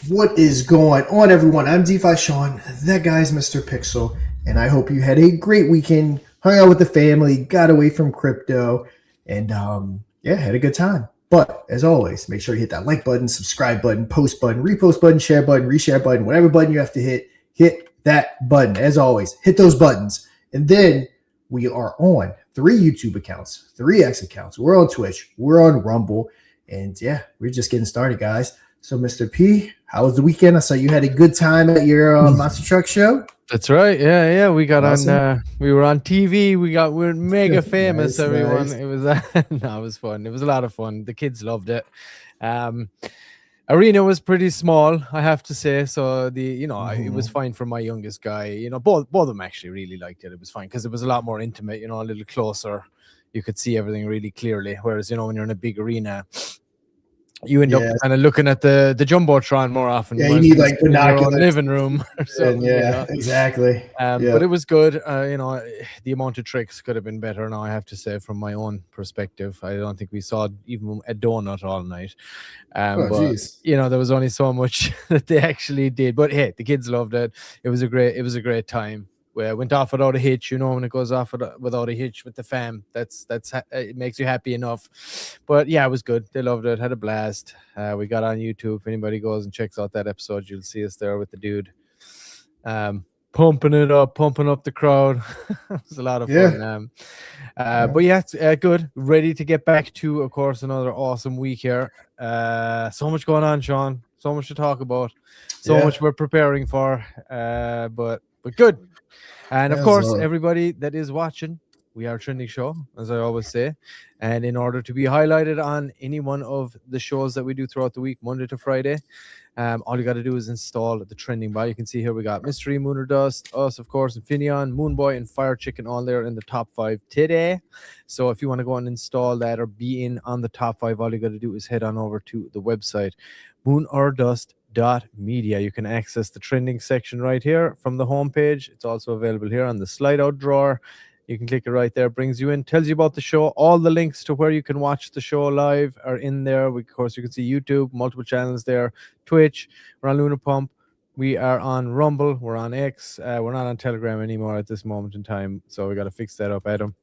What is going on, everyone? I'm DeFi Sean. That guy's Mr. Pixel, and I hope you had a great weekend, hung out with the family, got away from crypto, and had a good time. But as always, make sure you hit that like button, subscribe button, post button, repost button, share button, reshare button, whatever button you have to hit that button. As always, hit those buttons. And then we are on 3 YouTube accounts, 3 X accounts. We're on Twitch, we're on Rumble, and we're just getting started, guys. So, Mr. P, how was the weekend? I saw you had a good time at your monster truck show. That's right. Yeah. We got on. We were on TV. We're mega famous. Nice, everyone. Nice. It was it was fun. It was a lot of fun. The kids loved it. Arena was pretty small, I have to say. So it was fine for my youngest guy. Both of them actually really liked it. It was fine because it was a lot more intimate. A little closer. You could see everything really clearly. Whereas when you're in a big arena, you end up kind of looking at the jumbotron more often. Yeah, you need like binoculars, living room or something. Exactly. But it was good. The amount of tricks could have been better. Now I have to say, from my own perspective, I don't think we saw even a donut all night. There was only so much that they actually did. But hey, the kids loved it. It was a great time. Where it went off without a hitch, when it goes off without a hitch with the fam, that's it makes you happy enough. But yeah, it was good. They loved it, had a blast. We got on YouTube. If anybody goes and checks out that episode, you'll see us there with the dude, pumping up the crowd. It was a lot of fun. But yeah, it's good. Ready to get back to, of course, another awesome week here. So much going on, Sean. So much to talk about. So much we're preparing for. But good. And of course, everybody that is watching, we are a trending show, as I always say. And in order to be highlighted on any one of the shows that we do throughout the week, Monday to Friday, all you got to do is install the trending bot. You can see here we got Mystery, Mooner Dust, us, of course, Infineon, Moonboy, and Fire Chicken all there in the top 5 today. So if you want to go and install that or be in on the top 5, all you got to do is head on over to the website, moonorDust.media. You can access the trending section right here from the homepage. It's also available here on the slide out drawer. You can click it right there, brings you in, tells you about the show. All the links to where you can watch the show live are in there. Of course, you can see YouTube, multiple channels there, Twitch, we're on Lunar Pump, we are on Rumble, we're on X, we're not on Telegram anymore at this moment in time, so we got to fix that up. Adam,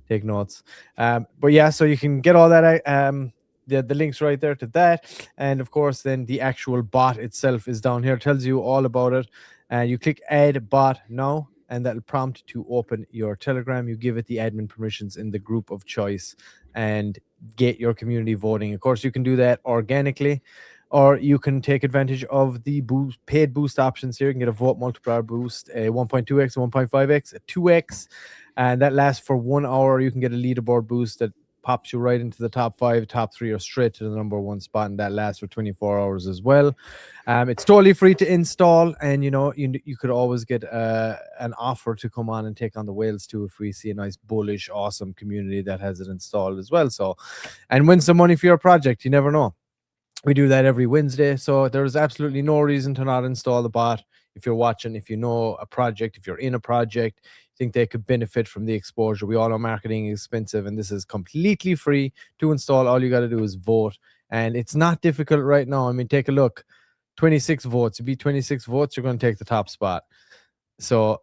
take notes. But yeah, so you can get all that the links right there to that, and of course then the actual bot itself is down here, tells you all about it, and you click add bot now, and that'll prompt to open your Telegram. You give it the admin permissions in the group of choice and get your community voting. Of course, you can do that organically, or you can take advantage of the paid boost options here. You can get a vote multiplier boost, a 1.2x, a 1.5x, a 2x, and that lasts for 1 hour. You can get a leaderboard boost that pops you right into the top 5, top 3, or straight to the number 1 spot, and that lasts for 24 hours as well. It's totally free to install, and you could always get an offer to come on and take on the whales too if we see a nice bullish awesome community that has it installed as well. So, and win some money for your project. You never know. We do that every Wednesday, so there's absolutely no reason to not install the bot. If you're watching, if you know a project, if you're in a project, think they could benefit from the exposure. We all know marketing is expensive, and this is completely free to install. All you got to do is vote, and it's not difficult right now. I mean, take a look. 26 votes. You beat 26 votes, you're going to take the top spot. So,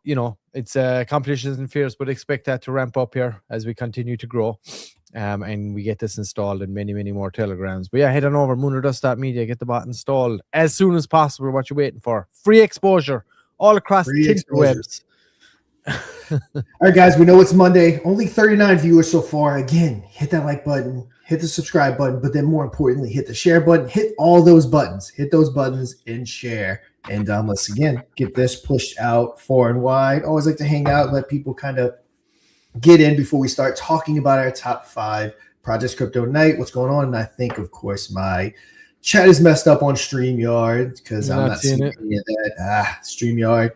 it's competition isn't fierce, but expect that to ramp up here as we continue to grow. And we get this installed in many, many more Telegrams. But yeah, head on over, moonorDust.media, get the bot installed as soon as possible. What you waiting for? Free exposure all across the webs. All right, guys, we know it's Monday. Only 39 viewers so far. Again, hit that like button, hit the subscribe button, but then more importantly, hit the share button. Hit all those buttons. Hit those buttons and share. And let's, again, get this pushed out far and wide. Always like to hang out, let people kind of get in before we start talking about our top 5 Projects Crypto Night, what's going on. And I think, of course, my chat is messed up on StreamYard because I'm not seeing any of that. StreamYard.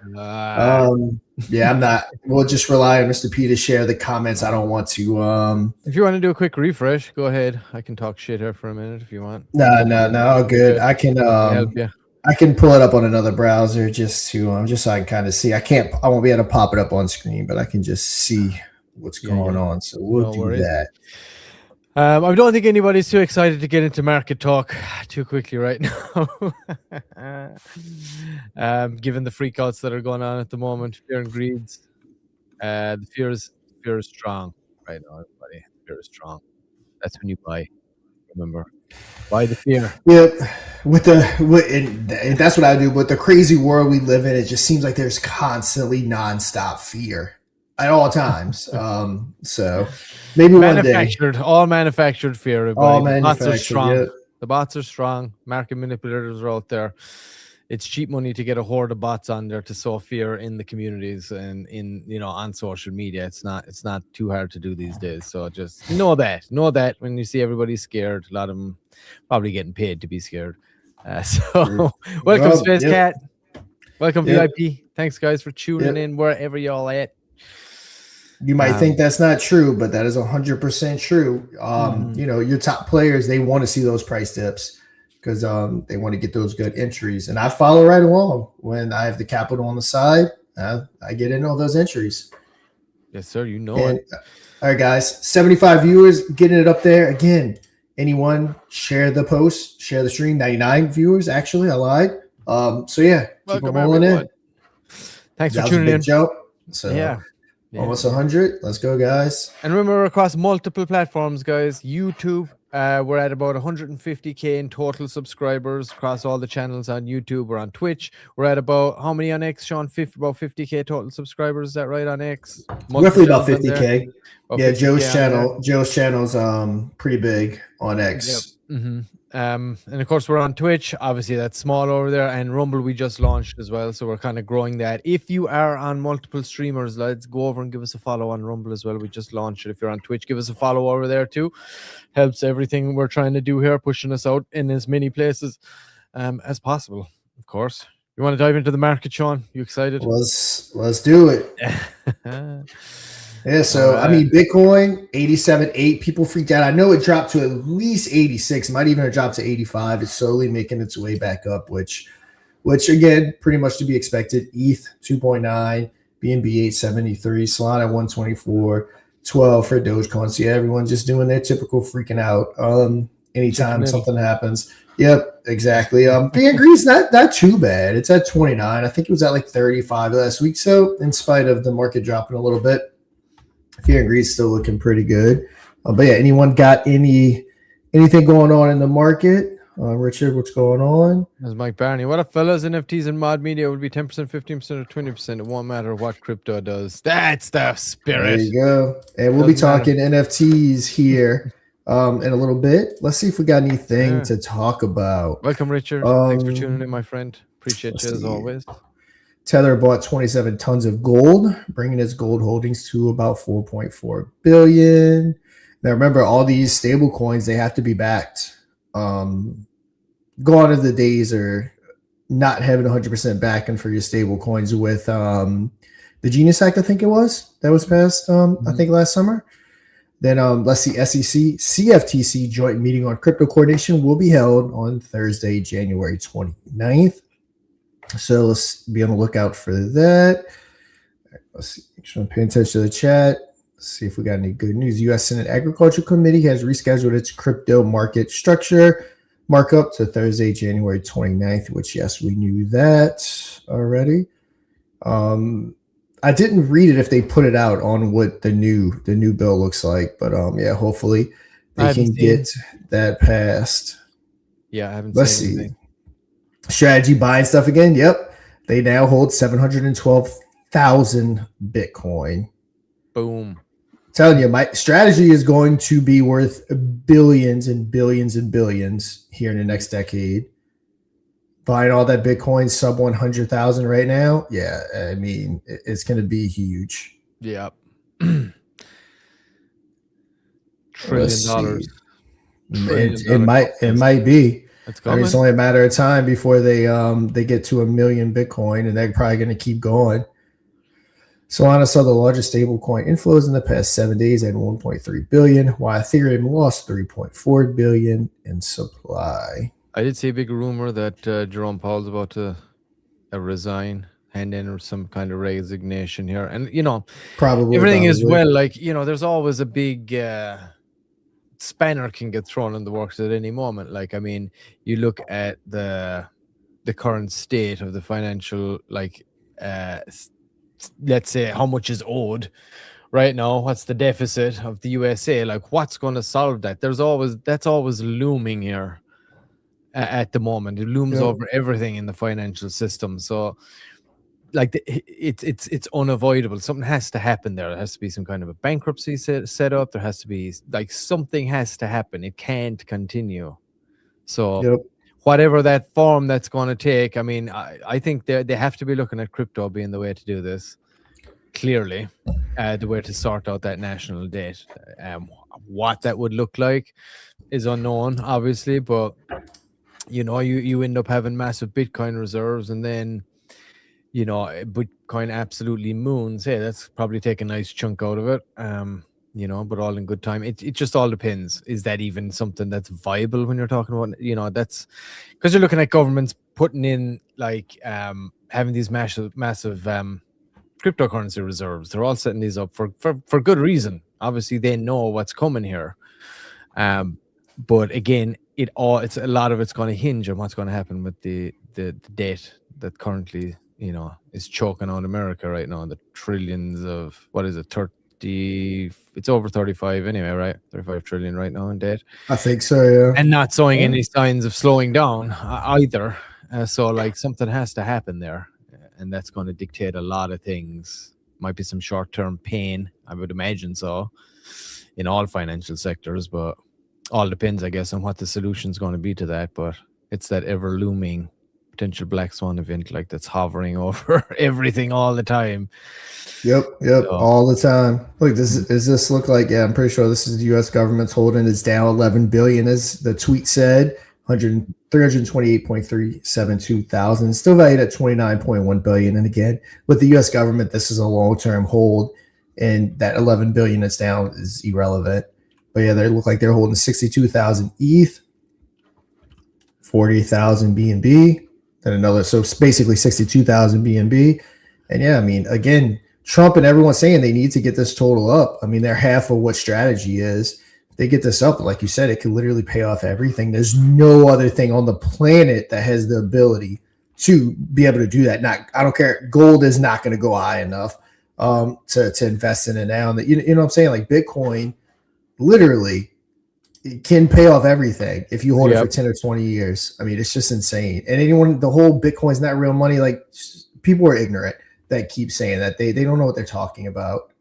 Yeah, I'm not. We'll just rely on Mr. P to share the comments. I don't want to. If you want to do a quick refresh, go ahead. I can talk shit here for a minute if you want. No, good. I can help you. I can pull it up on another browser just so I can kind of see. I won't be able to pop it up on screen, but I can just see what's going on. So we'll do that. I don't think anybody's too excited to get into market talk too quickly right now. Given the freakouts that are going on at the moment, fear and greeds, the fear is strong right now. Everybody, fear is strong. That's when you buy. Remember, buy the fear. Yep. And that's what I do. But the crazy world we live in, it just seems like there's constantly nonstop fear at all times. So maybe one day. All manufactured fear, everybody. All The bots are manufactured. strong. Yep. The bots are strong. Market manipulators are out there. It's cheap money to get a horde of bots on there to sow fear in the communities and on social media. It's not too hard to do these days. So just know that when you see everybody scared, a lot of them probably getting paid to be scared. So welcome, Space Cat. Welcome, VIP. Thanks, guys, for tuning in wherever y'all at. You might think that's not true, but that is 100% true. Your top players, they want to see those price dips because they want to get those good entries. And I follow right along. When I have the capital on the side, I get in all those entries. Yes, sir. You know it. All right, guys. 75 viewers, getting it up there. Again, anyone share the post, share the stream. 99 viewers, actually. I lied. So, yeah, keep on rolling in. Thanks for tuning in. Jump. So, almost 100. Let's go, guys. And remember, we're across multiple platforms, guys. YouTube, we're at about 150K in total subscribers across all the channels on YouTube. We're on Twitch. We're at about, how many on X, Sean? About 50K total subscribers. Is that right, on X? Roughly about 50K. Yeah, 50K Joe's channel's pretty big on X. Yep. And of course, we're on Twitch. Obviously, that's small over there. And Rumble, we just launched as well. So we're kind of growing that. If you are on multiple streamers, let's go over and give us a follow on Rumble as well. We just launched it. If you're on Twitch, give us a follow over there too. Helps everything we're trying to do here, pushing us out in as many places as possible, of course. You want to dive into the market, Sean? You excited? Let's do it. Yeah, so I mean, Bitcoin 87.8. People freaked out. I know it dropped to at least 86. It might even have dropped to 85. It's slowly making its way back up, which again, pretty much to be expected. ETH 2.9, BNB 873, Solana 124, 12 for Dogecoin. So yeah, everyone's just doing their typical freaking out. Anytime something happens. Yep, exactly. Greed's not too bad. It's at 29. I think it was at like 35 last week. So in spite of the market dropping a little bit, Fear and Greed's still looking pretty good. But yeah, anyone got anything going on in the market? Richard, what's going on? That's Mike Barney. What up, fellas? NFTs and mod media would be 10%, 15%, or 20%. It won't matter what crypto does. That's the spirit. There you go. And we'll be talking NFTs here in a little bit. Let's see if we got anything to talk about. Welcome, Richard. Thanks for tuning in, my friend. Appreciate you as always. Tether bought 27 tons of gold, bringing its gold holdings to about 4.4 billion. Now, remember, all these stable coins, they have to be backed. Gone are the days are not having 100% backing for your stable coins with the Genius Act, I think it was, that was passed, I think last summer. Then let's see, SEC, CFTC joint meeting on crypto coordination will be held on Thursday, January 29th. So let's be on the lookout for that. Let's see. Make sure I'm paying attention to the chat. Let's see if we got any good news. U.S. Senate Agriculture Committee has rescheduled its crypto market structure markup to Thursday, January 29th, which, yes, we knew that already. I didn't read it if they put it out on what the new bill looks like, but yeah, hopefully they can get that passed. Yeah, I haven't Let's seen see. anything. Strategy buying stuff again. Yep. They now hold 712,000 Bitcoin. Boom. I'm telling you, my strategy is going to be worth billions and billions and billions here in the next decade. Buying all that Bitcoin sub 100,000 right now. Yeah. I mean, it's going to be huge. Yeah. $1 trillion. It might be. I mean, it's only a matter of time before they get to 1 million Bitcoin, and they're probably going to keep going. Solana saw the largest stablecoin inflows in the past 7 days at 1.3 billion, while Ethereum lost 3.4 billion in supply. I did see a big rumor that Jerome Powell's about to resign, hand in some kind of resignation here, and probably everything is well. Like there's always a big. spanner can get thrown in the works at any moment. Like, I mean, you look at the current state of the financial, like, let's say how much is owed right now, what's the deficit of the USA, like what's going to solve that? That's always looming here at the moment. It looms over everything in the financial system. So like it's unavoidable. Something has to happen there. There has to be some kind of a bankruptcy set up. There has to be, like, something has to happen. It can't continue. So whatever that form that's going to take, I mean, I think they have to be looking at crypto being the way to do this. Clearly, the way to sort out that national debt. What that would look like is unknown, obviously, but you end up having massive Bitcoin reserves, and then Bitcoin absolutely moons. Hey, that's probably take a nice chunk out of it. But all in good time. It just all depends. Is that even something that's viable when you're talking about, that's because you're looking at governments putting in, like, having these massive cryptocurrency reserves. They're all setting these up for good reason. Obviously, they know what's coming here. But again, it's a lot of it's going to hinge on what's going to happen with the debt that currently is choking out America right now. The trillions of, what is it, 30? It's over 35 anyway, right? 35 trillion right now in debt. I think so, yeah. And not showing any signs of slowing down either. So like something has to happen there, and that's going to dictate a lot of things. Might be some short-term pain, I would imagine so, in all financial sectors, but all depends, I guess, on what the solution is going to be to that. But it's that ever-looming potential black swan event, like, that's hovering over everything all the time. Yep, so, all the time. Look, does this look like? Yeah, I'm pretty sure this is the U.S. government's holding is down 11 billion, as the tweet said. 328.372 thousand, still valued at 29.1 billion. And again, with the U.S. government, this is a long-term hold, and that 11 billion that's down is irrelevant. But yeah, they look like they're holding 62,000 ETH, 40,000 BNB, then another. So it's basically 62,000 BNB. And yeah, I mean, again, Trump and everyone's saying they need to get this total up. I mean, they're half of what strategy is. If they get this up, like you said, it could literally pay off everything. There's no other thing on the planet that has the ability to be able to do that. I don't care. Gold is not going to go high enough to invest in it now. And you know what I'm saying? Like Bitcoin, literally, it can pay off everything if you hold it for 10 or 20 years. I mean, it's just insane. And the whole Bitcoin's not real money. Like, people are ignorant that keep saying that. They don't know what they're talking about.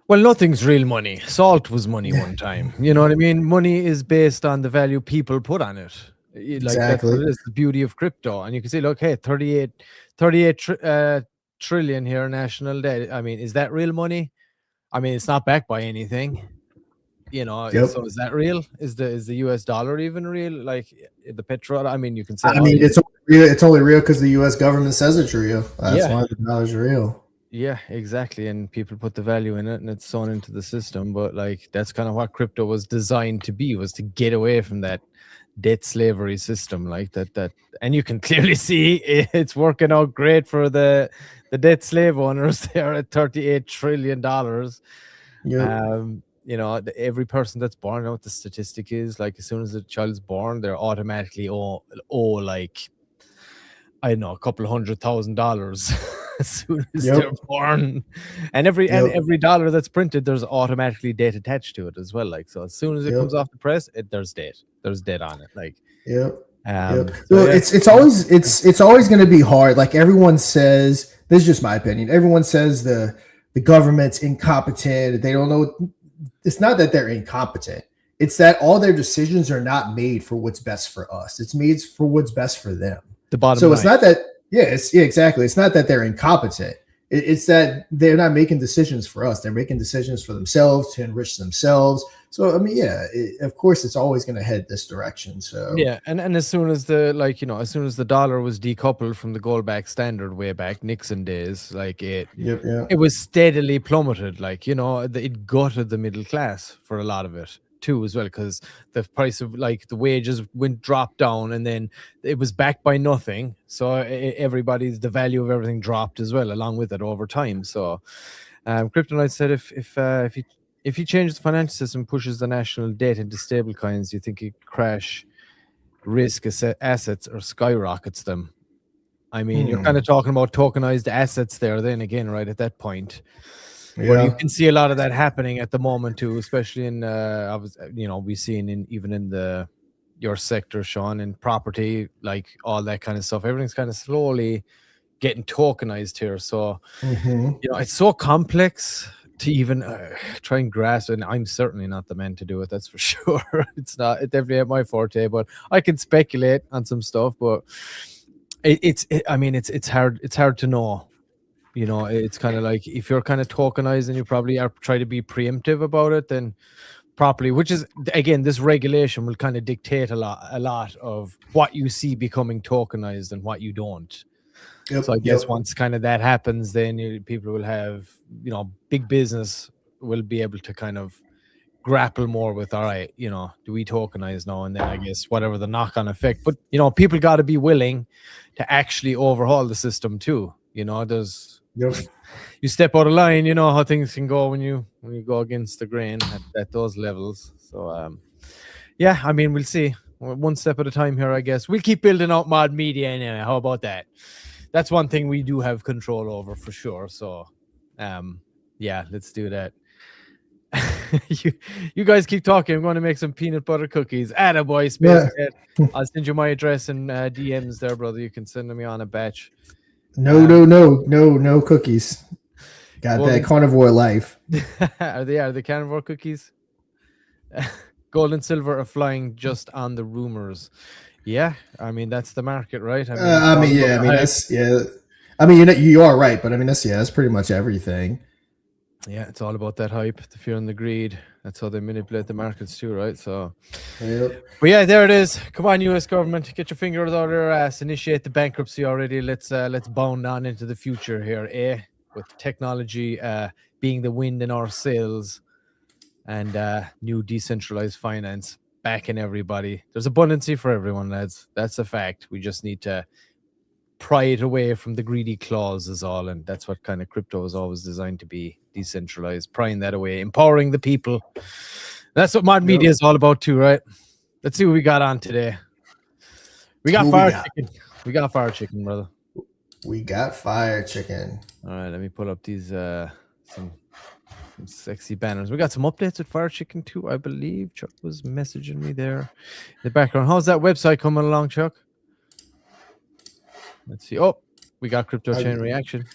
Well, nothing's real money. Salt was money one time. You know what I mean? Money is based on the value people put on it. Like, exactly. That's what it is, the beauty of crypto. And you can say, look, hey, 38 trillion here, national debt. I mean, is that real money? I mean, it's not backed by anything. So is that real? Is the US dollar even real? Like the petrol? I mean, you can say. I mean, it's only real because the US government says it's real. That's why the dollar's real. Yeah, exactly. And people put the value in it, and it's sewn into the system. But like, that's kind of what crypto was designed to be, was to get away from that debt slavery system, like that. And you can clearly see it's working out great for the debt slave owners. They're at $38 trillion. Every person that's born, you know what the statistic is? Like, as soon as a child's born, they're automatically owe like, I don't know, a couple $100,000 as soon as they're born. And every dollar that's printed, there's automatically debt attached to it as well. Like, so as soon as it comes off the press, there's debt on it. Like, it's always going to be hard. Like, everyone says, this is just my opinion, everyone says the government's incompetent. They don't know. It's not that they're incompetent. It's that all their decisions are not made for what's best for us. It's made for what's best for them. The bottom line. It's not that, exactly. It's not that they're incompetent. It's that they're not making decisions for us. They're making decisions for themselves to enrich themselves. So, I mean, of course, it's always going to head this direction. So, and as soon as as soon as the dollar was decoupled from the gold-backed standard way back Nixon days, like it was steadily plummeted. Like, it gutted the middle class for a lot of it too, as well, because the price of, like, the wages dropped down, and then it was backed by nothing. So the value of everything dropped as well along with it over time. So, Kryptonite said if if he changes the financial system, pushes the national debt into stable coins, you think it crash risk assets or skyrockets them? I mean, you're kind of talking about tokenized assets there then again, right, at that point. Where you can see a lot of that happening at the moment too, especially in we've seen even in your sector, Sean, in property, like all that kind of stuff. Everything's kind of slowly getting tokenized here. So it's so complex to even try and grasp, and I'm certainly not the man to do it, that's for sure. It's definitely at my forte, but I can speculate on some stuff, but it's hard to know. It's kind of like if you're kind of tokenized and you probably are trying to be preemptive about it, then properly, which is again, this regulation will kind of dictate a lot of what you see becoming tokenized and what you don't. So I guess once kind of that happens, then people will have, big business will be able to kind of grapple more with, all right, do we tokenize now? And then I guess whatever the knock-on effect, but people got to be willing to actually overhaul the system too. You step out of line, you know how things can go when you go against the grain at those levels. So I mean, we'll see. One step at a time here, I guess. We'll keep building out mod media anyway. How about that? That's one thing we do have control over for sure. So let's do that. you guys keep talking. I'm going to make some peanut butter cookies. Attaboy, Space Cat. I'll send you my address and DMs there, brother. You can send me on a batch. No cookies. Got that carnivore life. Are they carnivore cookies? Gold and silver are flying just on the rumors. Yeah, I mean that's the market, right? You are right, but I mean that's pretty much everything. Yeah, it's all about that hype, the fear and the greed. That's how they manipulate the markets too, right? So, But yeah, there it is. Come on, U.S. government, get your fingers out of their ass. Initiate the bankruptcy already. Let's bound on into the future here, with technology being the wind in our sails, and new decentralized finance backing everybody. There's abundancy for everyone, lads. That's a fact. We just need to pry it away from the greedy claws is all, and that's what kind of crypto is always designed to be, decentralized, prying that away, empowering the people. That's what mod media is all about too, right? Let's see what we got on today. We got chicken. We got fire chicken, brother. We got fire chicken. All right, let me pull up these some sexy banners. We got some updates with fire chicken too, I believe. Chuck was messaging me there in the background. How's that website coming along, Chuck? Let's see. Oh, we got crypto chain reaction.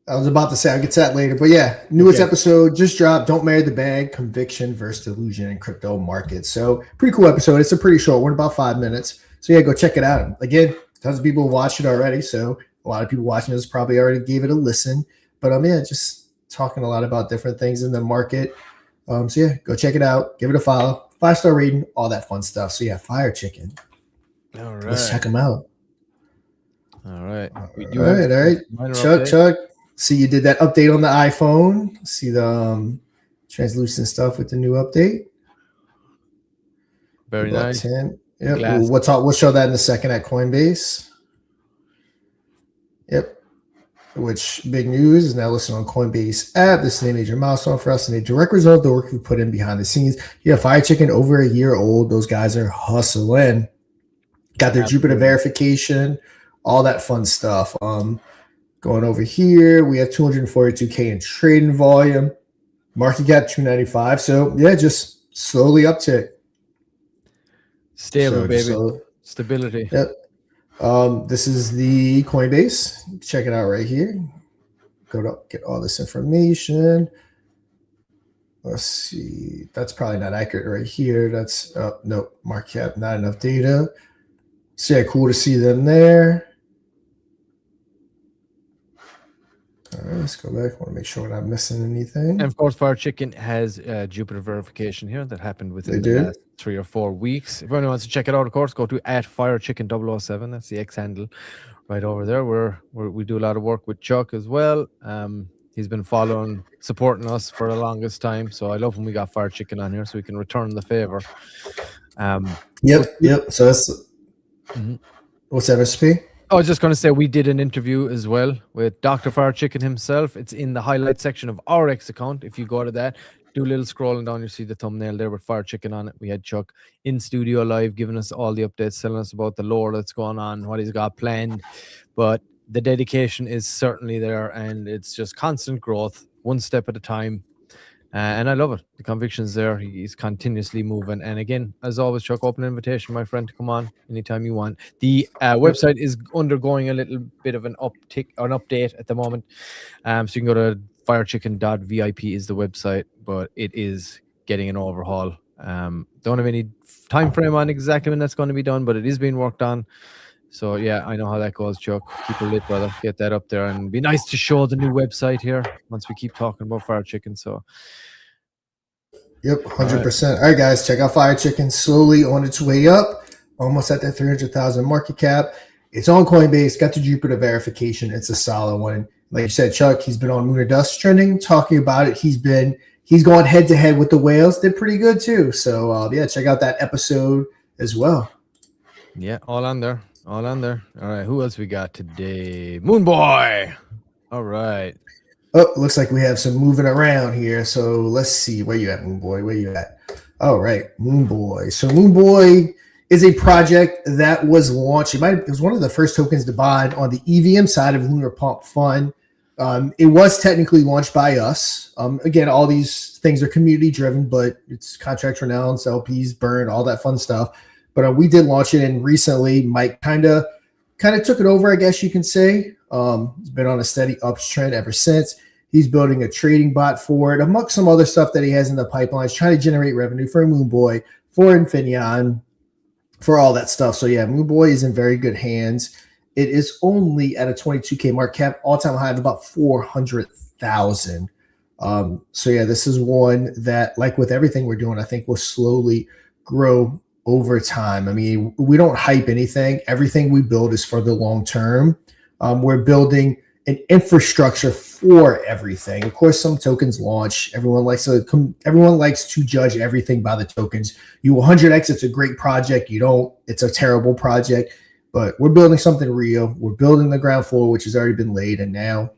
I was about to say I'll get to that later, but yeah, newest episode just dropped. Don't marry the bag: conviction versus delusion in crypto markets. So pretty cool episode. It's a pretty short one, about 5 minutes. So yeah, go check it out. Again, tons of people watch it already. So a lot of people watching this probably already gave it a listen. But just talking a lot about different things in the market. So yeah, go check it out. Give it a follow. 5-star rating, all that fun stuff. So yeah, fire chicken. All right, let's check them out. All right. All right. Chuck. See, you did that update on the iPhone. See the translucent stuff with the new update. Very nice. 10. Yep. We'll show that in a second at Coinbase. Yep. Which big news is now listed on Coinbase app. This is a major milestone for us and a direct result of the work we put in behind the scenes. Yeah, Fire Chicken over a year old. Those guys are hustling. Got their Jupiter verification, all that fun stuff. Going over here, we have 242K in trading volume, market cap 295. So yeah, just slowly uptick. Stable, baby. Stability. Yep. This is the Coinbase. Check it out right here. Go to get all this information. Let's see. That's probably not accurate right here. That's nope. Market cap, not enough data. So yeah, cool to see them there. All right, let's go back. I want to make sure we're not missing anything. And of course, Fire Chicken has Jupiter verification here that happened within the last 3 or 4 weeks. If anyone wants to check it out, of course, go to @firechicken007. That's the X handle right over there. We do a lot of work with Chuck as well. He's been following, supporting us for the longest time. So I love when we got Fire Chicken on here so we can return the favor. Yep. So that's what's that recipe? I was just going to say we did an interview as well with Dr. Fire Chicken himself. It's in the highlight section of our X account. If you go to that, do a little scrolling down, you see the thumbnail there with Fire Chicken on it. We had Chuck in studio live, giving us all the updates, telling us about the lore that's going on, what he's got planned. But the dedication is certainly there, and it's just constant growth, one step at a time. And I love it. The conviction's there. He's continuously moving. And again, as always, Chuck, open invitation, my friend, to come on anytime you want. The website is undergoing a little bit of an uptick or an update at the moment. So you can go to firechicken.vip is the website, but it is getting an overhaul. Don't have any time frame on exactly when that's going to be done, but it is being worked on. So yeah, I know how that goes, Chuck. Keep it lit, brother. Get that up there, and be nice to show the new website here once we keep talking about Fire Chicken. So, yep, 100%. All right, guys, check out Fire Chicken. Slowly on its way up, almost at that 300,000 market cap. It's on Coinbase. Got the Jupiter verification. It's a solid one. Like you said, Chuck, he's been on Moon or Dust Trending talking about it. He's gone head to head with the whales. Did pretty good too. So yeah, check out that episode as well. Yeah, all on there. All on there. All right, who else we got today? Moon Boy. All right. Oh, looks like we have some moving around here. So let's see. Where you at, Moon Boy? Where you at? All right, Moon Boy. So Moon Boy is a project that was launched. It was one of the first tokens to buy on the EVM side of Lunar Pump Fund. It was technically launched by us. Again, all these things are community driven, but it's contracts renounced, LPs burned, all that fun stuff. But we did launch it, and recently Mike kind of took it over, I guess you can say. He's been on a steady uptrend ever since. He's building a trading bot for it, amongst some other stuff that he has in the pipeline. He's trying to generate revenue for Moon Boy, for Infineon, for all that stuff. So yeah, Moon Boy is in very good hands. It is only at a 22K market cap, all-time high of about 400,000. So yeah, this is one that, like with everything we're doing, I think will slowly grow over time. I mean, we don't hype anything. Everything we build is for the long term. We're building an infrastructure for everything. Of course, some tokens launch. Everyone likes to judge everything by the tokens. You 100x, it's a great project. You don't, it's a terrible project. But we're building something real. We're building the ground floor, which has already been laid, and now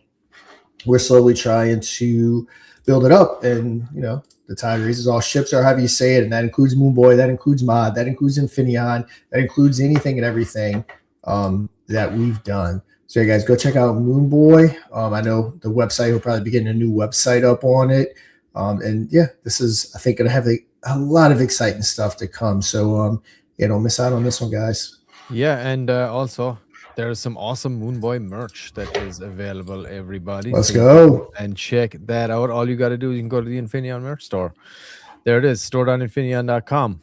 we're slowly trying to build it up. And you know, the tide raises all ships, or however you say it, and that includes Moon Boy, that includes Mod, that includes Infineon, that includes anything and everything that we've done. So you guys go check out Moon Boy. I know the website will probably be getting a new website up on it. And yeah, this is, I think, going to have a lot of exciting stuff to come. So yeah, don't miss out on this one, guys. Yeah, and also there's some awesome Moon Boy merch that is available, everybody. Let's go and check that out. All you got to do is you can go to the Infineon merch store. There it is, store.infineon.com.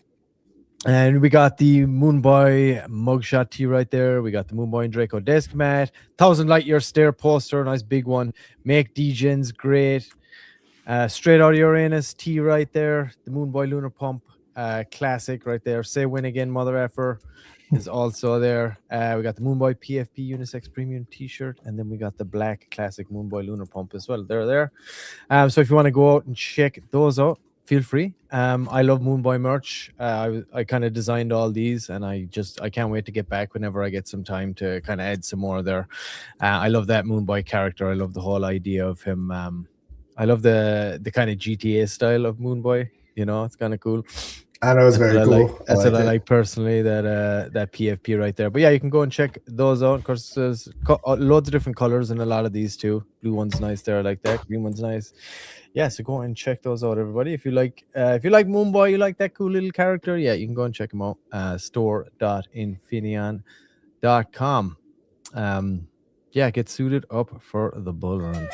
And we got the Moon Boy mugshot tee right there. We got the Moon Boy and Draco desk mat, 1,000 light year stair poster, nice big one. Make DGens great. Straight out of Uranus tee right there. The Moon Boy Lunar Pump classic right there. Say win again, mother effer. Is also there. We got the Moon Boy PFP Unisex Premium T-shirt, and then we got the black classic Moon Boy Lunar Pump as well. They're there. So if you want to go out and check those out, feel free. I love Moon Boy merch. I kind of designed all these, and I can't wait to get back whenever I get some time to kind of add some more there. I love that Moon Boy character. I love the whole idea of him. I love the kind of GTA style of Moon Boy. You know, it's kind of cool. I know, it's very cool. That's what I like personally, that PFP right there. But yeah, you can go and check those out. Of course, there's loads of different colors in a lot of these too. Blue one's nice there, I like that. Green one's nice. Yeah, so go and check those out, everybody. If you like Moon Boy, you like that cool little character, yeah, you can go and check them out. Store.infineon.com. Yeah, get suited up for the bull run.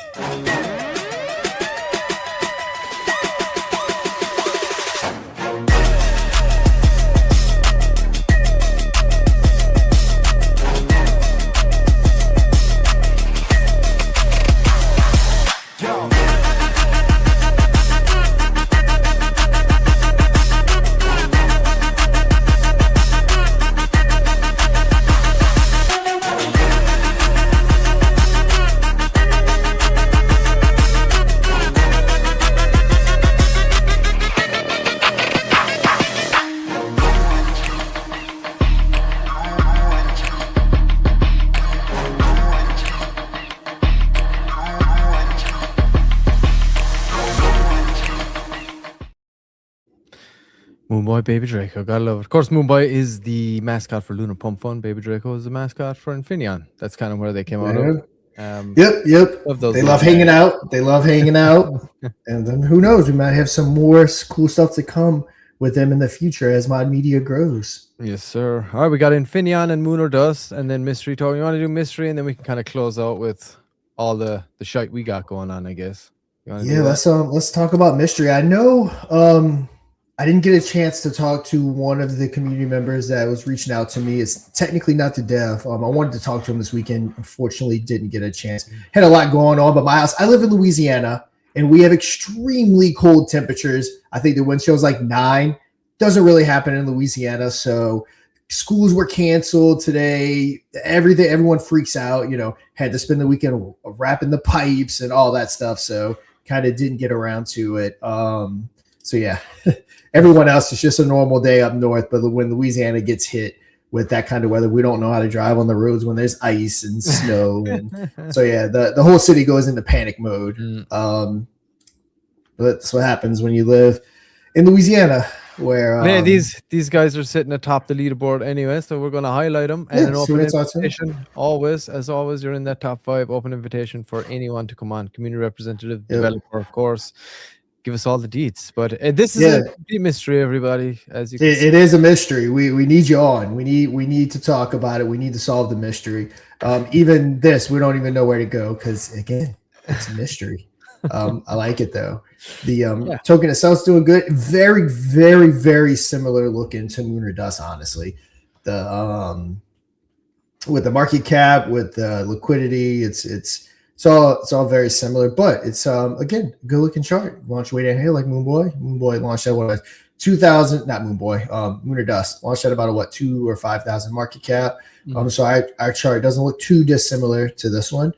Moonboy, Baby Draco, gotta love it. Of course, Moonboy is the mascot for Lunar Pump Fun. Baby Draco is the mascot for Infineon. That's kind of where they came out of. Yep. Love those They little love hanging guys. out. They love hanging out. And then who knows? We might have some more cool stuff to come with them in the future as Mod Media grows. Yes, sir. All right, we got Infineon and Moon or Dust, and then Mystery Talk. You want to do Mystery, and then we can kind of close out with all the shite we got going on, I guess. Yeah, let's talk about Mystery. I know I didn't get a chance to talk to one of the community members that was reaching out to me. It's technically not the dev. I wanted to talk to him this weekend. Unfortunately, didn't get a chance. Had a lot going on, but my house, I live in Louisiana, and we have extremely cold temperatures. I think the wind chill is like 9. Doesn't really happen in Louisiana. So schools were canceled today. Everyone freaks out, had to spend the weekend wrapping the pipes and all that stuff. So kind of didn't get around to it. So yeah, everyone else is just a normal day up north. But when Louisiana gets hit with that kind of weather, we don't know how to drive on the roads when there's ice and snow. And so yeah, the whole city goes into panic mode. But that's what happens when you live in Louisiana, where these guys are sitting atop the leaderboard anyway. So we're going to highlight them and an open invitation. As always, you're in that top 5. Open invitation for anyone to come on. Community representative, developer, of course. Give us all the deets, but this is a mystery, everybody. As you can see. It is a mystery. We need you on. We need to talk about it. We need to solve the mystery. Even this, we don't even know where to go because again, it's a mystery. I like it though. The token itself is doing good. Very, very, very similar looking to Moon or Dust. Honestly, the with the market cap, with the liquidity, it's all very similar, but it's again, good looking chart. Launched way down here like Moonboy. Moonboy launched at what 2,000, not Moonboy, Moon or Dust launched at about a 2,000 or 5,000 market cap. So our chart doesn't look too dissimilar to this one.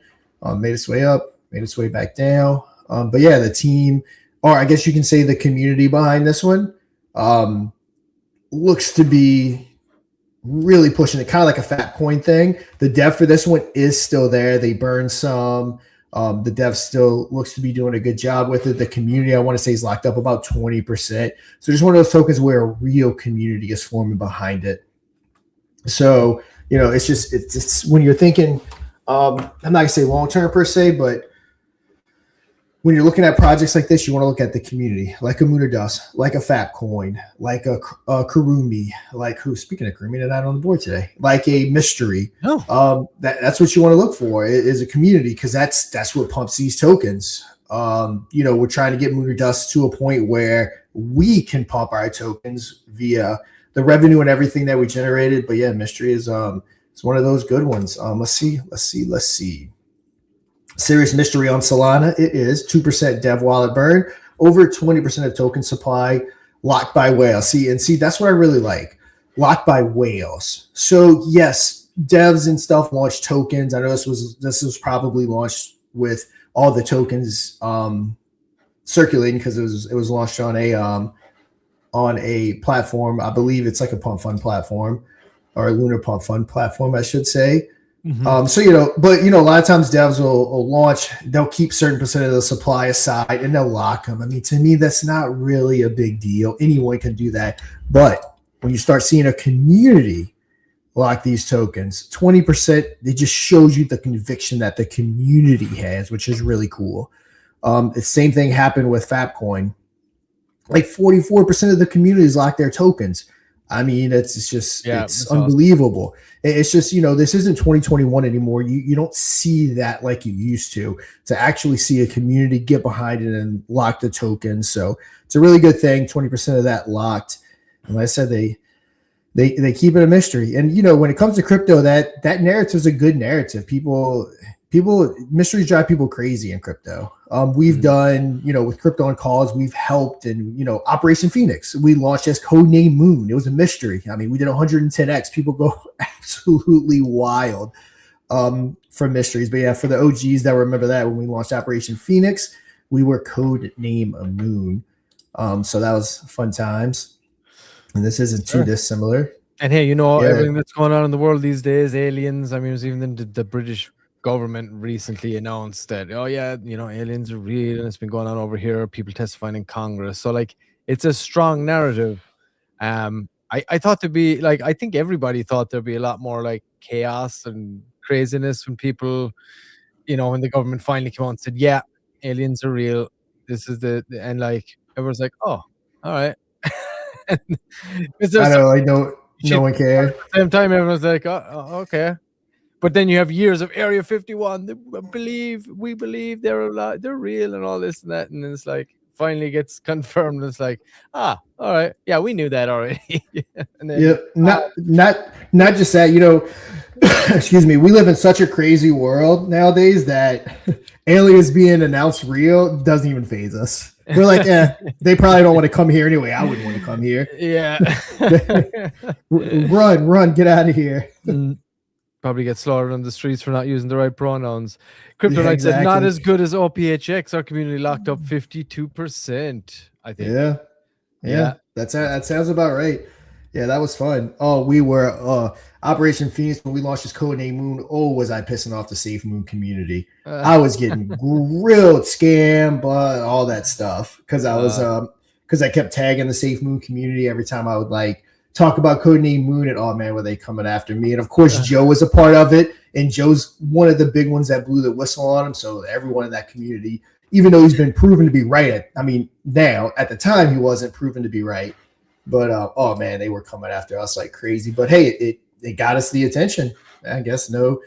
Made its way up, made its way back down. But yeah, the team, or I guess you can say the community behind this one, looks to be really pushing it, kind of like a fat coin thing. The dev for this one is still there. They burned some. The dev still looks to be doing a good job with it. The community, I want to say, is locked up about 20%. So just one of those tokens where a real community is forming behind it. So, it's when you're thinking, I'm not gonna say long-term per se, but when you're looking at projects like this, you want to look at the community, like a Moon or Dust, like a Fat Coin, like a Kurumi, like who? Speaking of Kurumi, they're not on the board today. Like a Mystery. That's what you want to look for is a community because that's what pumps these tokens. We're trying to get Moon or Dust to a point where we can pump our tokens via the revenue and everything that we generated. But yeah, Mystery is it's one of those good ones. Let's see. Serious mystery on Solana. It is 2% dev wallet burn, over 20% of token supply, locked by whales. See, that's what I really like. Locked by whales. So yes, devs and stuff launched tokens. I know this was probably launched with all the tokens circulating because it was launched on a platform. I believe it's like a pump fund platform or a lunar pump fund platform, I should say. So, a lot of times devs will launch, they'll keep certain percent of the supply aside and they'll lock them. I mean, to me, that's not really a big deal. Anyone can do that. But when you start seeing a community lock these tokens, 20%, it just shows you the conviction that the community has, which is really cool. The same thing happened with Fapcoin. Like 44% of the communities lock their tokens. I mean, it's unbelievable. Awesome. It's just, this isn't 2021 anymore. You don't see that like you used to actually see a community get behind it and lock the tokens. So it's a really good thing. 20% of that locked. And like I said, they keep it a mystery. And, when it comes to crypto, that narrative is a good narrative. Mysteries drive people crazy in crypto. We've done, with crypto on calls, we've helped, and Operation Phoenix, we launched as Codename Moon. It was a mystery. I mean, we did 110x. People go absolutely wild for mysteries. But yeah, for the OGs that remember that, when we launched Operation Phoenix, we were Codename Moon. So that was fun times. And this isn't too dissimilar. And hey, everything that's going on in the world these days, aliens. I mean, it was even the British government recently announced that, aliens are real and it's been going on over here, people testifying in Congress. So it's a strong narrative I thought there'd be like, I think everybody thought there'd be a lot more like chaos and craziness when people, when the government finally came out and said, yeah, aliens are real. This is and like everyone's like, oh, all right. Because I there's some know, like no shit one going on cared. at the same time. Everyone's like, okay. But then you have years of Area 51. We believe they're alive, they're real, and all this and that. And then it's like finally gets confirmed. It's like, all right, yeah, we knew that already. And then, Yep. Not just that, excuse me, we live in such a crazy world nowadays that aliens being announced real doesn't even faze us. We're like, they probably don't want to come here anyway. I wouldn't want to come here. yeah, Run, get out of here. probably get slaughtered on the streets for not using the right pronouns. Kryptonite Yeah, said, not exactly. as good as OPHX. Our community locked up 52%, I think. Yeah. That sounds about right. Yeah, that was fun. Oh, we were Operation Phoenix when we launched this codename Moon. Oh, was I pissing off the Safe Moon community? I was getting grilled, scam, but all that stuff because I kept tagging the Safe Moon community every time I would like talk about codename Moon, and oh man, were they coming after me? And of course, Joe was a part of it, and Joe's one of the big ones that blew the whistle on him. So everyone in that community, even though he's been proven to be right, now at the time he wasn't proven to be right. But oh man, they were coming after us like crazy. But hey, it got us the attention. I guess no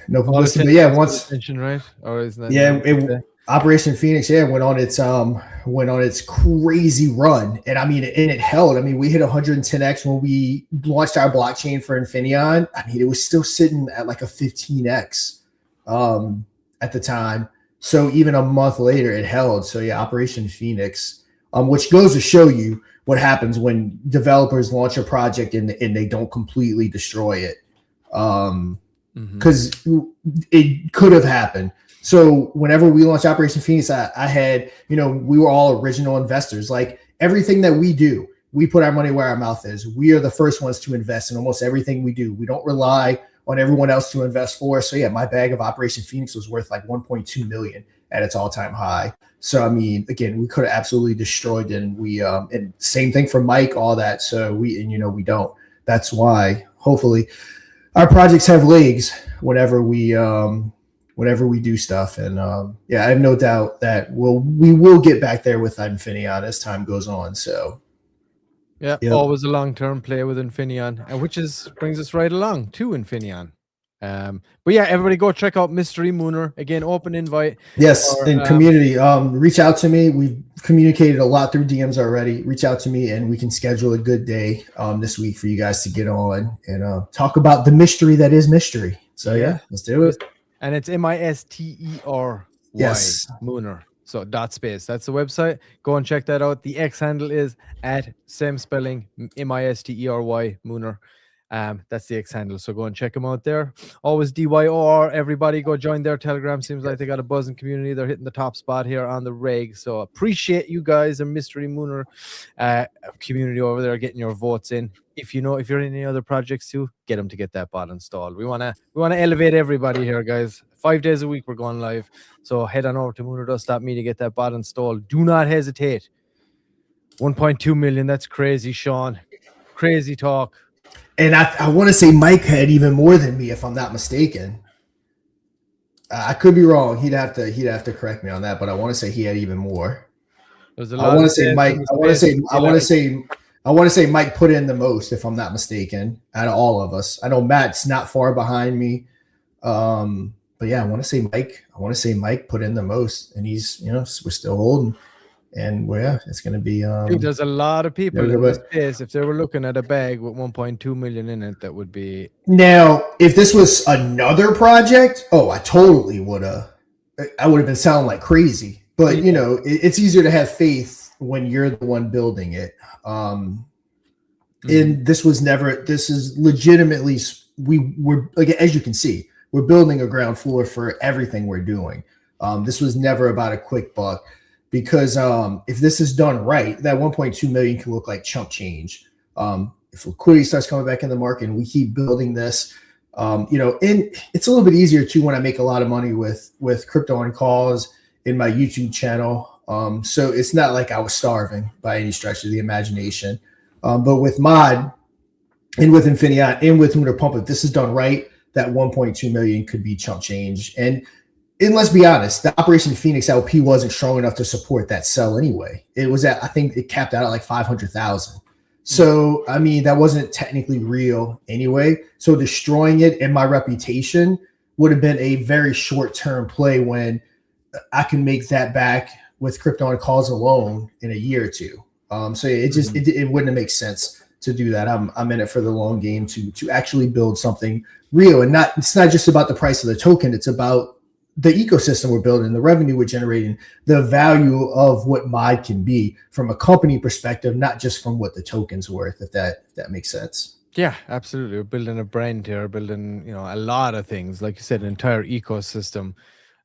publicity. But yeah, once attention, right? Or isn't that Operation Phoenix, went on its crazy run, and it held. We hit 110x when we launched our blockchain for Infineon. It was still sitting at like a 15x at the time. So even a month later, it held. So yeah, Operation Phoenix. Which goes to show you what happens when developers launch a project and they don't completely destroy it. Because it could have happened. So whenever we launched Operation Phoenix, I had, we were all original investors. Like everything that we do, we put our money where our mouth is. We are the first ones to invest in almost everything we do. We don't rely on everyone else to invest for us. So yeah, my bag of Operation Phoenix was worth like 1.2 million at its all-time high. So again, we could have absolutely destroyed it, and we and same thing for Mike, all that. So we don't. That's why hopefully our projects have legs whenever we do stuff. And I have no doubt that we will get back there with Infineon as time goes on. So always a long-term play with Infineon, and which brings us right along to Infineon. But yeah, everybody go check out Mystery Mooner. Again, open invite. Yes, and community, reach out to me. We've communicated a lot through DMs already. Reach out to me and we can schedule a good day this week for you guys to get on and talk about the mystery that is mystery. So yeah, let's do it. And it's MISTERY. Yes. Mooner. So .space. That's the website. Go and check that out. The X handle is at same spelling, MISTERY Mooner. That's the X handle. So go and check them out there. Always DYOR. Everybody go join their Telegram. Seems like they got a buzzing community. They're hitting the top spot here on the reg. So appreciate you guys, a Mystery Mooner community over there, getting your votes in. If you're in any other projects too, get them to get that bot installed. We wanna elevate everybody here, guys. 5 days a week we're going live. So head on over to moonerdust.me to get that bot installed. Do not hesitate. 1.2 million. That's crazy, Sean. Crazy talk. And I want to say Mike had even more than me, if I'm not mistaken. I could be wrong. He'd have to correct me on that, but I want to say he had even more. There's a lot. I want to say Mike. I want to say Mike put in the most, if I'm not mistaken, out of all of us. I know Matt's not far behind me, but yeah, I want to say Mike. I want to say Mike put in the most, and he's we're still holding. And it's going to be. There's a lot of people in this space. If they were looking at a bag with 1.2 million in it, that would be. Now, if this was another project, I totally would have. I would have been sounding like crazy. But it's easier to have faith when you're the one building it. And this was never. This is legitimately. We're like, as you can see, we're building a ground floor for everything we're doing. This was never about a quick buck. Because if this is done right, that 1.2 million can look like chump change. If liquidity starts coming back in the market and we keep building this, and it's a little bit easier too when I make a lot of money with crypto on calls in my YouTube channel. So it's not like I was starving by any stretch of the imagination. But with mod and with Infineon and with Lunar Pump, if this is done right, that 1.2 million could be chump change. And let's be honest, the Operation Phoenix LP wasn't strong enough to support that sell anyway. It was I think it capped out at like 500,000. So, I mean, that wasn't technically real anyway. So destroying it and my reputation would have been a very short-term play when I can make that back with crypto on calls alone in a year or two. So it just, it wouldn't make sense to do that. I'm in it for the long game to actually build something real, and it's not just about the price of the token. It's about the ecosystem we're building, the revenue we're generating, the value of what mod can be from a company perspective, not just from what the token's worth, if that makes sense. Yeah, absolutely. We're building a brand here, building, a lot of things. Like you said, an entire ecosystem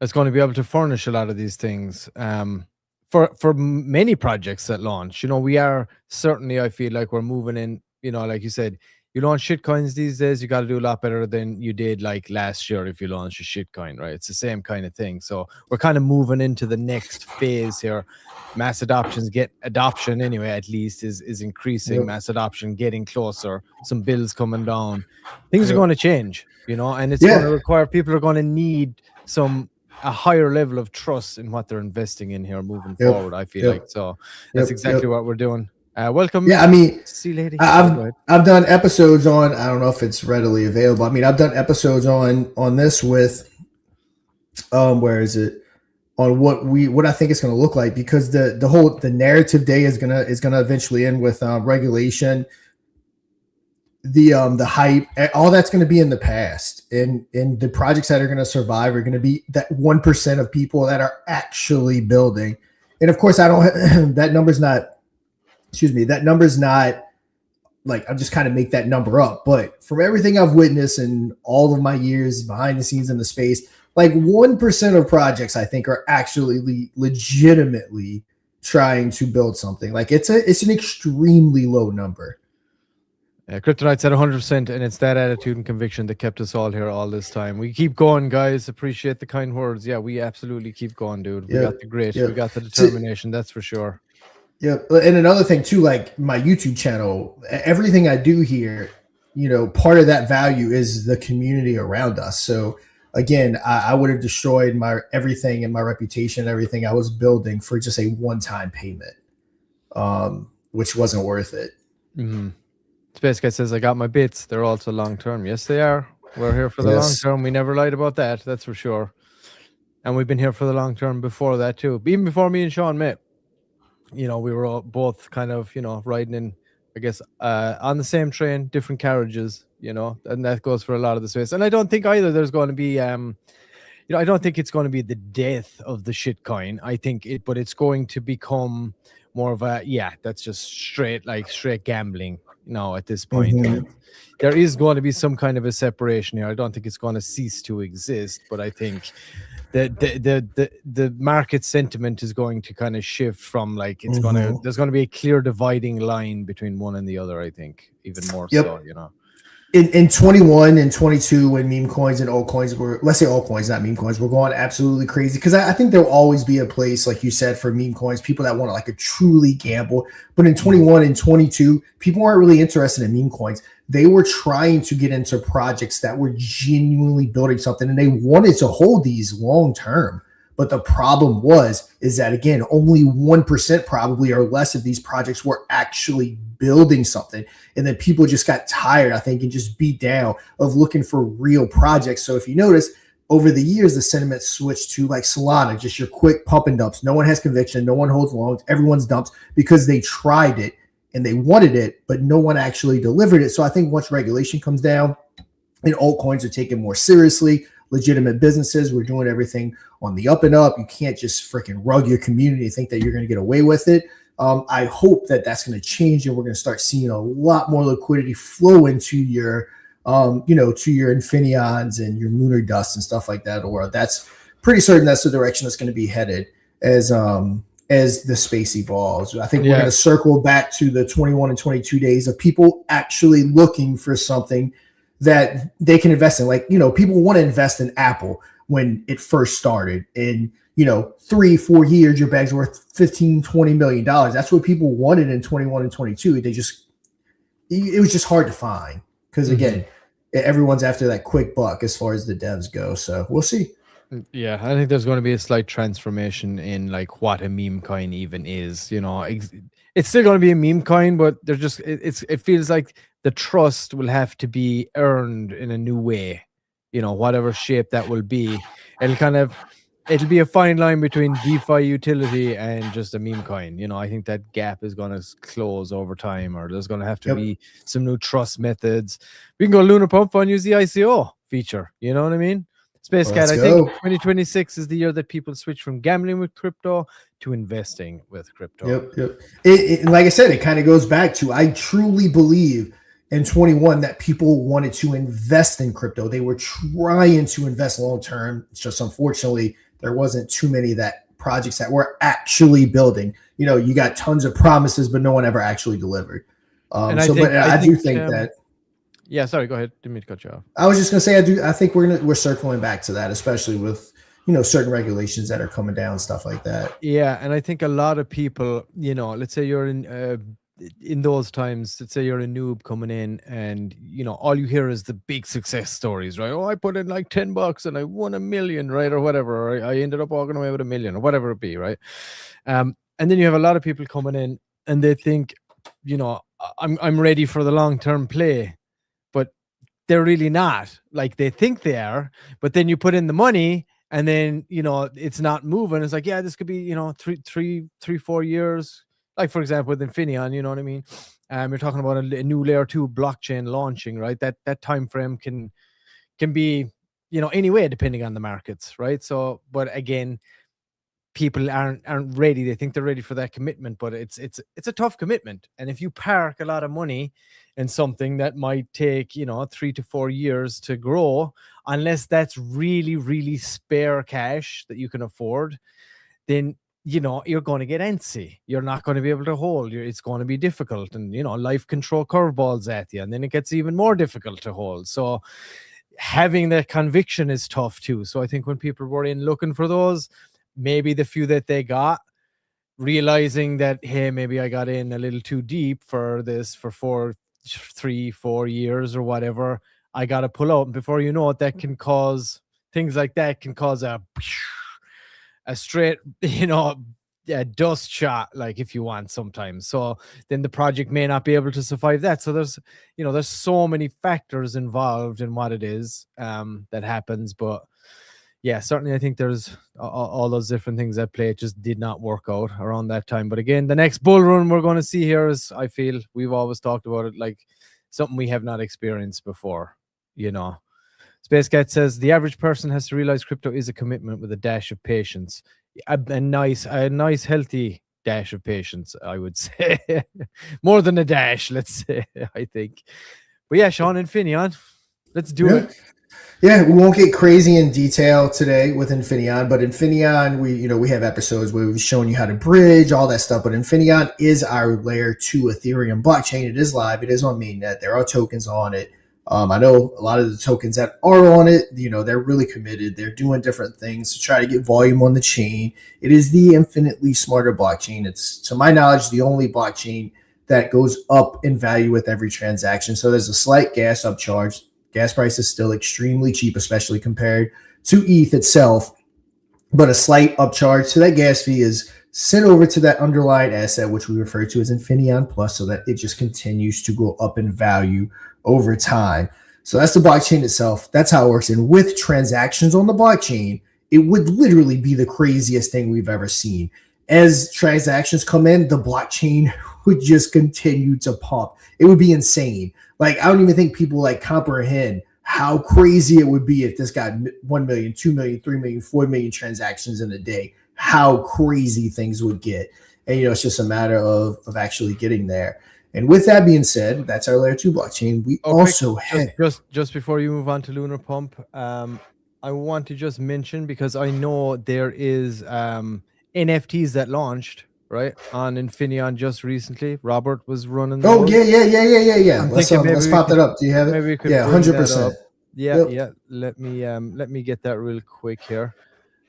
that's going to be able to furnish a lot of these things for many projects that launch. We are certainly, I feel like we're moving in, like you said, you launch shit coins these days, you got to do a lot better than you did like last year if you launch a shit coin, right? It's the same kind of thing. So we're kind of moving into the next phase here. Mass adoption anyway, at least is increasing. Yep. Mass adoption getting closer. Some bills coming down. Things are going to change, and it's going to require, people are going to need a higher level of trust in what they're investing in here moving forward, I feel like. So that's exactly what we're doing. Welcome. Yeah, I mean, see, lady. I've done episodes on, I don't know if it's readily available. I mean, I've done episodes on this with, where is it? On what I think it's going to look like, because the narrative day is gonna eventually end with regulation. The hype, all that's going to be in the past, and the projects that are going to survive are going to be that 1% of people that are actually building. And of course, that number's not like, I'm just kind of make that number up. But from everything I've witnessed in all of my years behind the scenes in the space, like 1% of projects I think are actually legitimately trying to build something. Like it's an extremely low number. Kryptonite's at 100%, and it's that attitude and conviction that kept us all here all this time. We keep going, guys. Appreciate the kind words. Yeah, we absolutely keep going, dude. We got the grit. We got the determination. That's for sure. Yeah, and another thing too, like my YouTube channel, everything I do here, part of that value is the community around us. So again, I would have destroyed my everything and my reputation, everything I was building for just a one-time payment, which wasn't worth it. Mm-hmm. Space Guy says, I got my bits. They're also long-term. Yes, they are. We're here for the long term. We never lied about that. That's for sure. And we've been here for the long term before that too. Even before me and Sean met, we were all both kind of, riding in, I guess, on the same train, different carriages, and that goes for a lot of the space. And I don't think either there's going to be, I don't think it's going to be the death of the shitcoin. I think but it's going to become more of that's just straight gambling. At this point, mm-hmm. There is going to be some kind of a separation here. I don't think it's going to cease to exist, but I think the market sentiment is going to kind of shift from there's going to be a clear dividing line between one and the other. I think even more so, In 21 and 22, when meme coins and altcoins were, let's say altcoins, not meme coins, were going absolutely crazy, because I think there'll always be a place, like you said, for meme coins, people that want to truly gamble. But in 21 and 22, people weren't really interested in meme coins. They were trying to get into projects that were genuinely building something, and they wanted to hold these long term. But the problem is that, again, only 1% probably or less of these projects were actually building something. And then people just got tired, I think, and just beat down of looking for real projects. So if you notice, over the years, the sentiment switched to like Solana, just your quick pump and dumps. No one has conviction. No one holds longs. Everyone's dumps because they tried it and they wanted it, but no one actually delivered it. So I think once regulation comes down and altcoins are taken more seriously, legitimate businesses, we're doing everything on the up and up. You can't just freaking rug your community and think that you're going to get away with it. I hope that that's going to change, and we're going to start seeing a lot more liquidity flow into your, to your Infineons and your Lunar Dust and stuff like that. Or that's pretty certain that's the direction that's going to be headed as the space evolves. I think we're going to circle back to the 21 and 22 days of people actually looking for something that they can invest in. Like, people want to invest in Apple when it first started, and 3-4 years, your bag's worth $15-20 million. That's what people wanted in 21 and 22. It was just hard to find because again, everyone's after that quick buck as far as the devs go. So we'll see. Yeah, I think there's going to be a slight transformation in like what a meme coin even is. It's still going to be a meme coin, but they're just it feels like the trust will have to be earned in a new way. Whatever shape that will be, it'll be a fine line between DeFi utility and just a meme coin. I think that gap is going to close over time, or there's going to have to be some new trust methods. We can go Lunar Pump and use the ICO feature. You know what I mean? Space Cat, I think 2026 is the year that people switch from gambling with crypto to investing with crypto. Yep. Like I said, it kind of goes back to, I truly believe in 21 that people wanted to invest in crypto. They were trying to invest long term. It's just unfortunately there wasn't too many projects that were actually building. You got tons of promises, but no one ever actually delivered. I do think that. Yeah, sorry, go ahead. Didn't mean to cut you off. I was just gonna say I think we're circling back to that, especially with certain regulations that are coming down, stuff like that. Yeah, and I think a lot of people, let's say you're in those times, let's say you're a noob coming in, and all you hear is the big success stories, right? Oh, I put in like $10 and I won $1 million, right, or whatever. Or I ended up walking away with $1 million, or whatever it be, right? And then you have a lot of people coming in, and they think, I'm ready for the long-term play. They're really not. Like, they think they are, but then you put in the money and then it's not moving. It's like, yeah, this could be 3-4 years, like for example with Infineon. You know what I mean? You're talking about a new layer 2 blockchain launching, right? That time frame can be anyway, depending on the markets, right? So, but again, people aren't ready. They think they're ready for that commitment, but it's a tough commitment. And if you park a lot of money in something that might take 3 to 4 years to grow, unless that's really, really spare cash that you can afford, then you're going to get antsy. You're not going to be able to hold. It's going to be difficult, and life can throw curveballs at you, and then it gets even more difficult to hold. So having that conviction is tough too. So I think when people were in looking for those, maybe the few that they got, realizing that, hey, maybe I got in a little too deep for this for 3-4 years or whatever, I got to pull out. And before you know it, that can cause things like that can cause a straight, dust shot, like, if you want, sometimes. So then the project may not be able to survive that. So there's so many factors involved in what it is that happens. But yeah, certainly I think there's all those different things at play. It just did not work out around that time. But again, the next bull run we're going to see here is, I feel, we've always talked about it, like something we have not experienced before. Space Cat says the average person has to realize crypto is a commitment with a dash of patience. A nice healthy dash of patience, I would say. More than a dash, let's say, I think. But yeah, Sean, Infineon, let's do it. Yeah, we won't get crazy in detail today with Infineon, but Infineon, we have episodes where we've shown you how to bridge, all that stuff. But Infineon is our layer 2 Ethereum blockchain. It is live. It is on mainnet. There are tokens on it. I know a lot of the tokens that are on it, they're really committed. They're doing different things to try to get volume on the chain. It is the infinitely smarter blockchain. It's, to my knowledge, the only blockchain that goes up in value with every transaction. So there's a slight gas upcharge. Gas price is still extremely cheap, especially compared to ETH itself. But a slight upcharge to that gas fee is sent over to that underlying asset, which we refer to as Infineon Plus, so that it just continues to go up in value over time. So that's the blockchain itself. That's how it works. And with transactions on the blockchain, it would literally be the craziest thing we've ever seen. As transactions come in, the blockchain would just continue to pump. It would be insane. Like, I don't even think people comprehend how crazy it would be if this got 1 million, 2 million, 3 million, 4 million transactions in a day. How crazy things would get. And, it's just a matter of actually getting there. And with that being said, that's our layer 2 blockchain. We also have... Just before you move on to Lunar Pump, I want to just mention, because I know there is NFTs that launched, right, on Infineon just recently. Robert was running those. Oh, yeah. Let's pop that up. Do you have it? Maybe we could 100%. Yeah. Let me get that real quick here.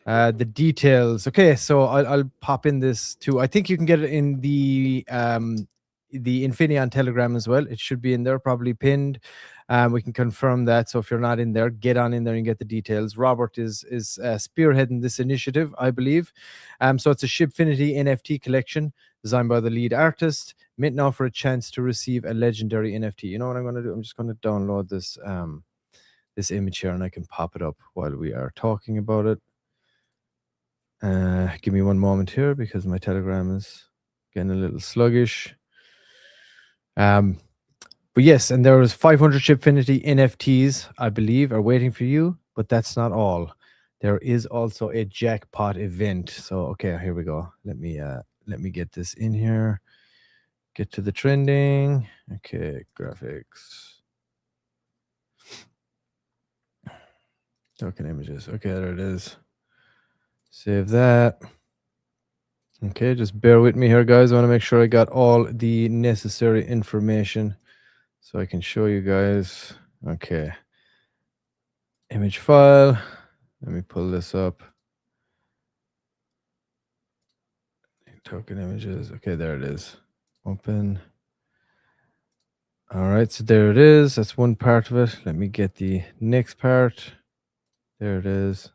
The details. Okay, so I'll pop in this too. I think you can get it in the Infineon Telegram as well. It should be in there, probably pinned. We can confirm that. So if you're not in there, get on in there and get the details. Robert is spearheading this initiative, I believe. So it's a Shibfinity NFT collection designed by the lead artist. Mint now for a chance to receive a legendary NFT. You know what I'm going to do? I'm just going to download this this image here, and I can pop it up while we are talking about it. Give me one moment here because my Telegram is getting a little sluggish. But yes, and there was 500 Shibfinity NFTs, I believe, are waiting for you. But that's not all. There is also a jackpot event. So okay, here we go. Let me get this in here. Get to the trending. Okay, graphics. Token images. Okay, there it is. Save that. Okay, just bear with me here, guys. I want to make sure I got all the necessary information so I can show you guys. Okay. Image file. Let me pull this up. Token images. Okay, there it is. Open. All right, so there it is. That's one part of it. Let me get the next part. There it is.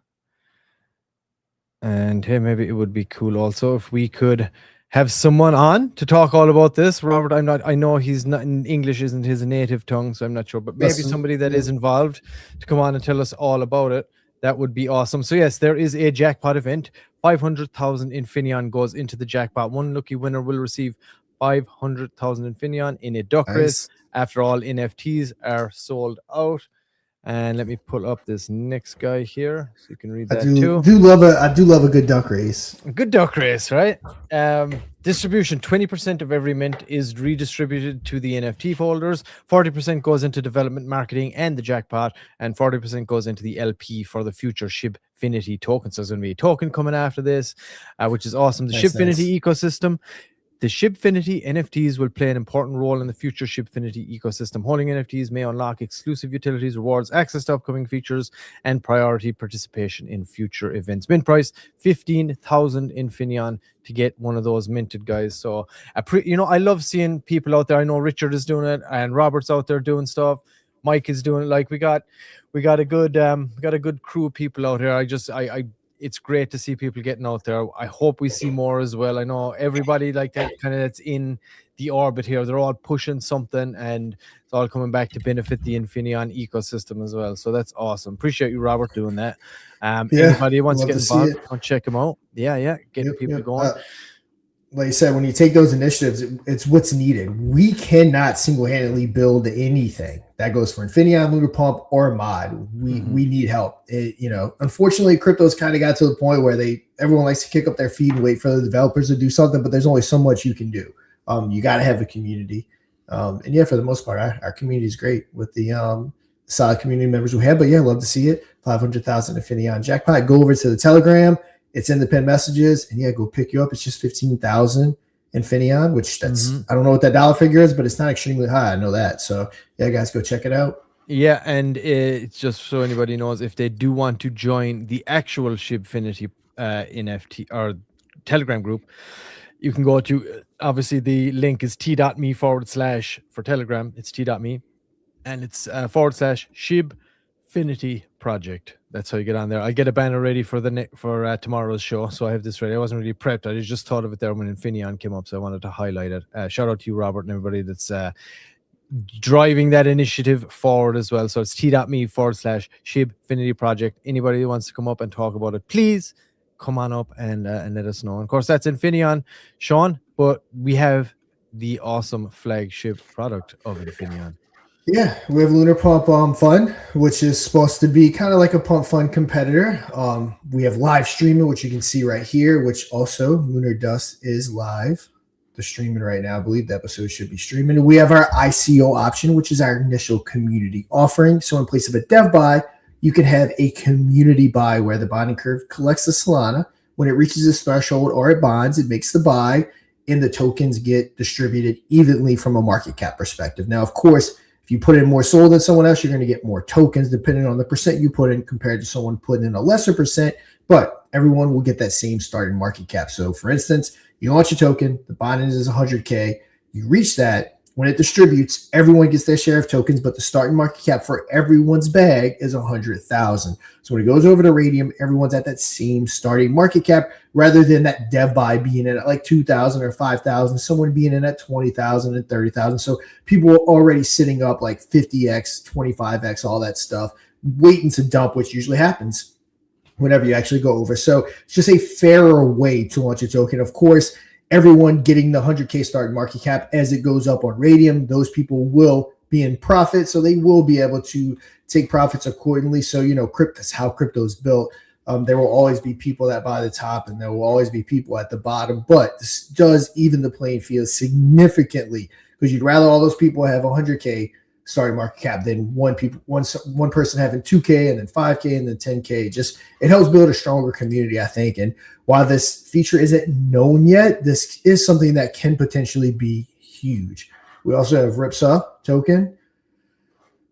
And hey, maybe it would be cool also if we could have someone on to talk all about this. Robert, I know he's not, English isn't his native tongue, so I'm not sure, but maybe somebody that is involved to come on and tell us all about it. That would be awesome. So yes, there is a jackpot event. 500,000 Infineon goes into the jackpot. One lucky winner will receive 500,000 Infineon in a duck race. After all NFTs are sold out. And let me pull up this next guy here so you can read that too. I do love a good duck race. A good duck race, right? Distribution, 20% of every mint is redistributed to the NFT folders. 40% goes into development, marketing, and the jackpot. And 40% goes into the LP for the future Shibfinity token. So there's going to be a token coming after this, which is awesome. The Shibfinity ecosystem. The Shibfinity NFTs will play an important role in the future Shibfinity ecosystem. Holding NFTs may unlock exclusive utilities, rewards, access to upcoming features, and priority participation in future events. Mint price, 15,000 Infineon to get one of those minted, guys. So, I love seeing people out there. I know Richard is doing it, and Robert's out there doing stuff. Mike is doing it. Like we got a good crew of people out here. It's great to see people getting out there. I hope we see more as well. I know everybody like that kind of that's in the orbit here. They're all pushing something, and it's all coming back to benefit the Infineon ecosystem as well. So that's awesome. Appreciate you, Robert, doing that. Anybody who wants to get involved, go check them out. Getting people going. Like you said, when you take those initiatives, it's what's needed. We cannot single-handedly build anything. That goes for Infineon, Lunar Pump, or Mod. We need help. Unfortunately, crypto's kind of got to the point where everyone likes to kick up their feet and wait for the developers to do something, but there's only so much you can do. You got to have a community. And for the most part, our community is great with the solid community members we have. But love to see it. 500,000 Infineon jackpot. Go over to the Telegram. It's in the pinned messages, and go pick you up. It's just 15,000 Infineon, which that's I don't know what that dollar figure is, but it's not extremely high. I know that. So guys, go check it out. Yeah, and it's just so anybody knows, if they do want to join the actual Shibfinity NFT or Telegram group, you can go to, obviously the link is t.me/ for Telegram. It's t.me, and it's / Shibfinity project. That's how you get on there. I get a banner ready for tomorrow's show, so I have this ready. I wasn't really prepped. I just thought of it there when Infineon came up, so I wanted to highlight it. Shout out to you, Robert, and everybody that's driving that initiative forward as well. So it's t.me / Shibfinity project. Anybody who wants to come up and talk about it, please come on up and let us know. And of course, that's Infineon, Sean, but we have the awesome flagship product of Infineon. Yeah, we have Lunar Pump Fun, which is supposed to be kind of like a Pump Fun competitor. We have live streaming, which you can see right here, which also Lunar Dust is live. They're streaming right now. I believe the episode should be streaming. We have our ICO option, which is our initial community offering. So in place of a dev buy, you can have a community buy where the bonding curve collects the Solana. When it reaches this threshold or it bonds, it makes the buy, and the tokens get distributed evenly from a market cap perspective. Now, of course, if you put in more SOL than someone else, you're going to get more tokens depending on the percent you put in compared to someone putting in a lesser percent. But everyone will get that same starting market cap. So for instance, you launch a token, the bottom is 100K, you reach that. When it distributes, everyone gets their share of tokens, but the starting market cap for everyone's bag is 100,000. So when it goes over to Radium, everyone's at that same starting market cap rather than that dev buy being in at like 2,000 or 5,000, someone being in at 20,000 and 30,000. So people are already sitting up like 50x, 25x, all that stuff, waiting to dump, which usually happens whenever you actually go over. So it's just a fairer way to launch a token. Of course, everyone getting the 100K starting market cap as it goes up on Radium, those people will be in profit. So they will be able to take profits accordingly. So, that's how crypto is built. There will always be people that buy the top and there will always be people at the bottom. But this does even the playing field significantly because you'd rather all those people have 100K starting market cap than one person having 2K and then 5K and then 10K. Just it helps build a stronger community, I think. And while this feature isn't known yet, this is something that can potentially be huge. We also have Ripsaw token,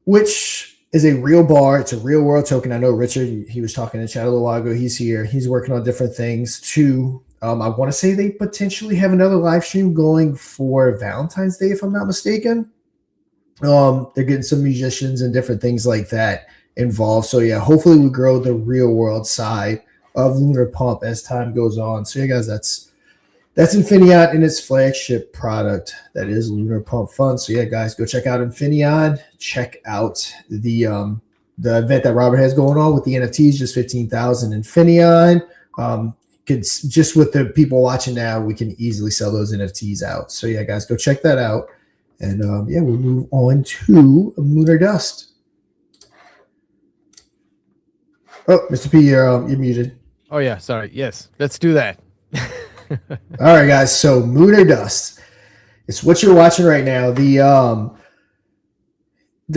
which is a real bar. It's a real world token. I know Richard, he was talking in chat a little while ago. He's here. He's working on different things too. I want to say they potentially have another live stream going for Valentine's Day, if I'm not mistaken. They're getting some musicians and different things like that involved. So yeah, hopefully we grow the real world side of Lunar Pump as time goes on. So yeah, guys, that's Infineon and its flagship product. That is Lunar Pump Fund. So yeah, guys, go check out Infineon. Check out the event that Robert has going on with the NFTs, just 15,000 Infineon. Just with the people watching now, we can easily sell those NFTs out. So yeah, guys, go check that out. And we'll move on to Lunar Dust. Oh, Mr. P, you're muted. Oh yeah, sorry. Yes, let's do that. All right, guys. So Lunar Dust. It's what you're watching right now. The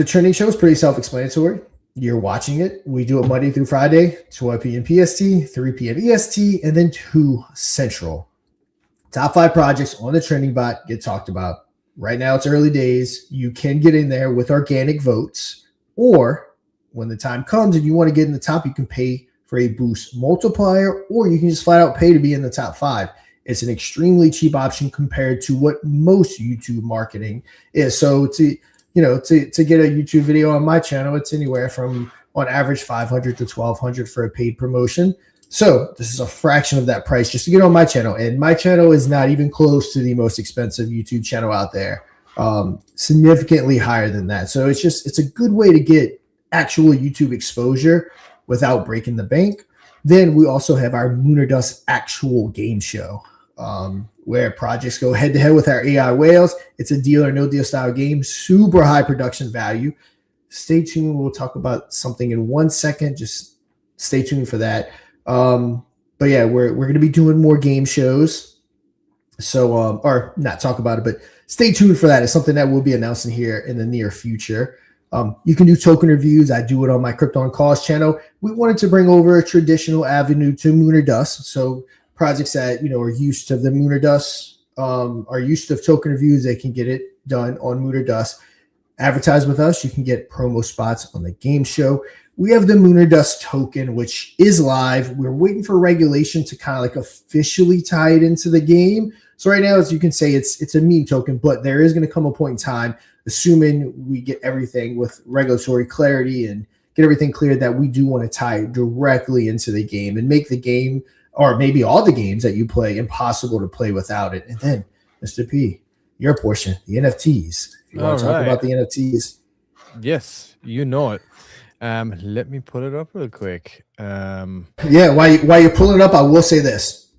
trending show is pretty self-explanatory. You're watching it. We do it Monday through Friday, 12 p.m. PST, 3 p.m. EST, and then 2 Central. Top 5 projects on the trending bot get talked about. Right now, it's early days. You can get in there with organic votes, or when the time comes and you want to get in the top, you can pay for a boost multiplier, or you can just flat out pay to be in the top 5. It's an extremely cheap option compared to what most YouTube marketing is. So to get a YouTube video on my channel, it's anywhere from on average $500 to $1,200 for a paid promotion. So this is a fraction of that price just to get on my channel. And my channel is not even close to the most expensive YouTube channel out there. Significantly higher than that. So it's a good way to get actual YouTube exposure without breaking the bank. Then we also have our Lunar Dust actual game show, where projects go head to head with our AI whales. It's a deal or no deal style game, super high production value. Stay tuned. We'll talk about something in 1 second. Just stay tuned for that. But yeah, we're going to be doing more game shows. So, or not talk about it, but stay tuned for that. It's something that we'll be announcing here in the near future. You can do token reviews. I do it on my Crypto on Cause channel. We wanted to bring over a traditional avenue to Lunar Dust. So projects that, are used to the Lunar Dust, are used to token reviews, they can get it done on Lunar Dust. Advertise with us. You can get promo spots on the game show. We have the Lunar Dust token, which is live. We're waiting for regulation to kind of like officially tie it into the game. So right now, as you can say, it's a meme token, but there is going to come a point in time, assuming we get everything with regulatory clarity and get everything cleared, that we do want to tie it directly into the game and make the game, or maybe all the games that you play, impossible to play without it. And then, Mr. P, your portion, the NFTs. If you want to talk about the NFTs. Yes, you know it. Let me pull it up real quick. Yeah, while you're pulling it up, I will say this.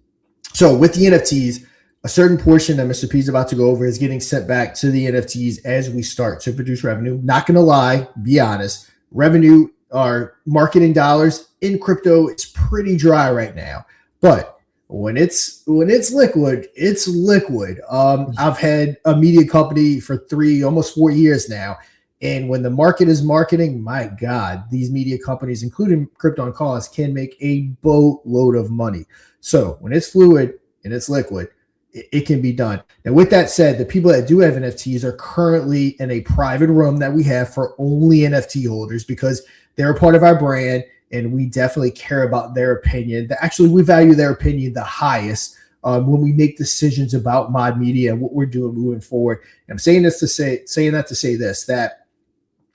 So with the NFTs, a certain portion that Mr. P is about to go over is getting sent back to the NFTs as we start to produce revenue. Not going to lie, be honest. Revenue or marketing dollars in crypto is pretty dry right now. But when it's liquid, it's liquid. I've had a media company for almost 4 years now. And when the market is marketing, my God, these media companies, including Crypto on Cause, can make a boatload of money. So when it's fluid and it's liquid, it can be done. Now, with that said, the people that do have NFTs are currently in a private room that we have for only NFT holders because they're a part of our brand and we definitely care about their opinion. Actually, we value their opinion the highest when we make decisions about mod media and what we're doing moving forward. And I'm saying that to say this, that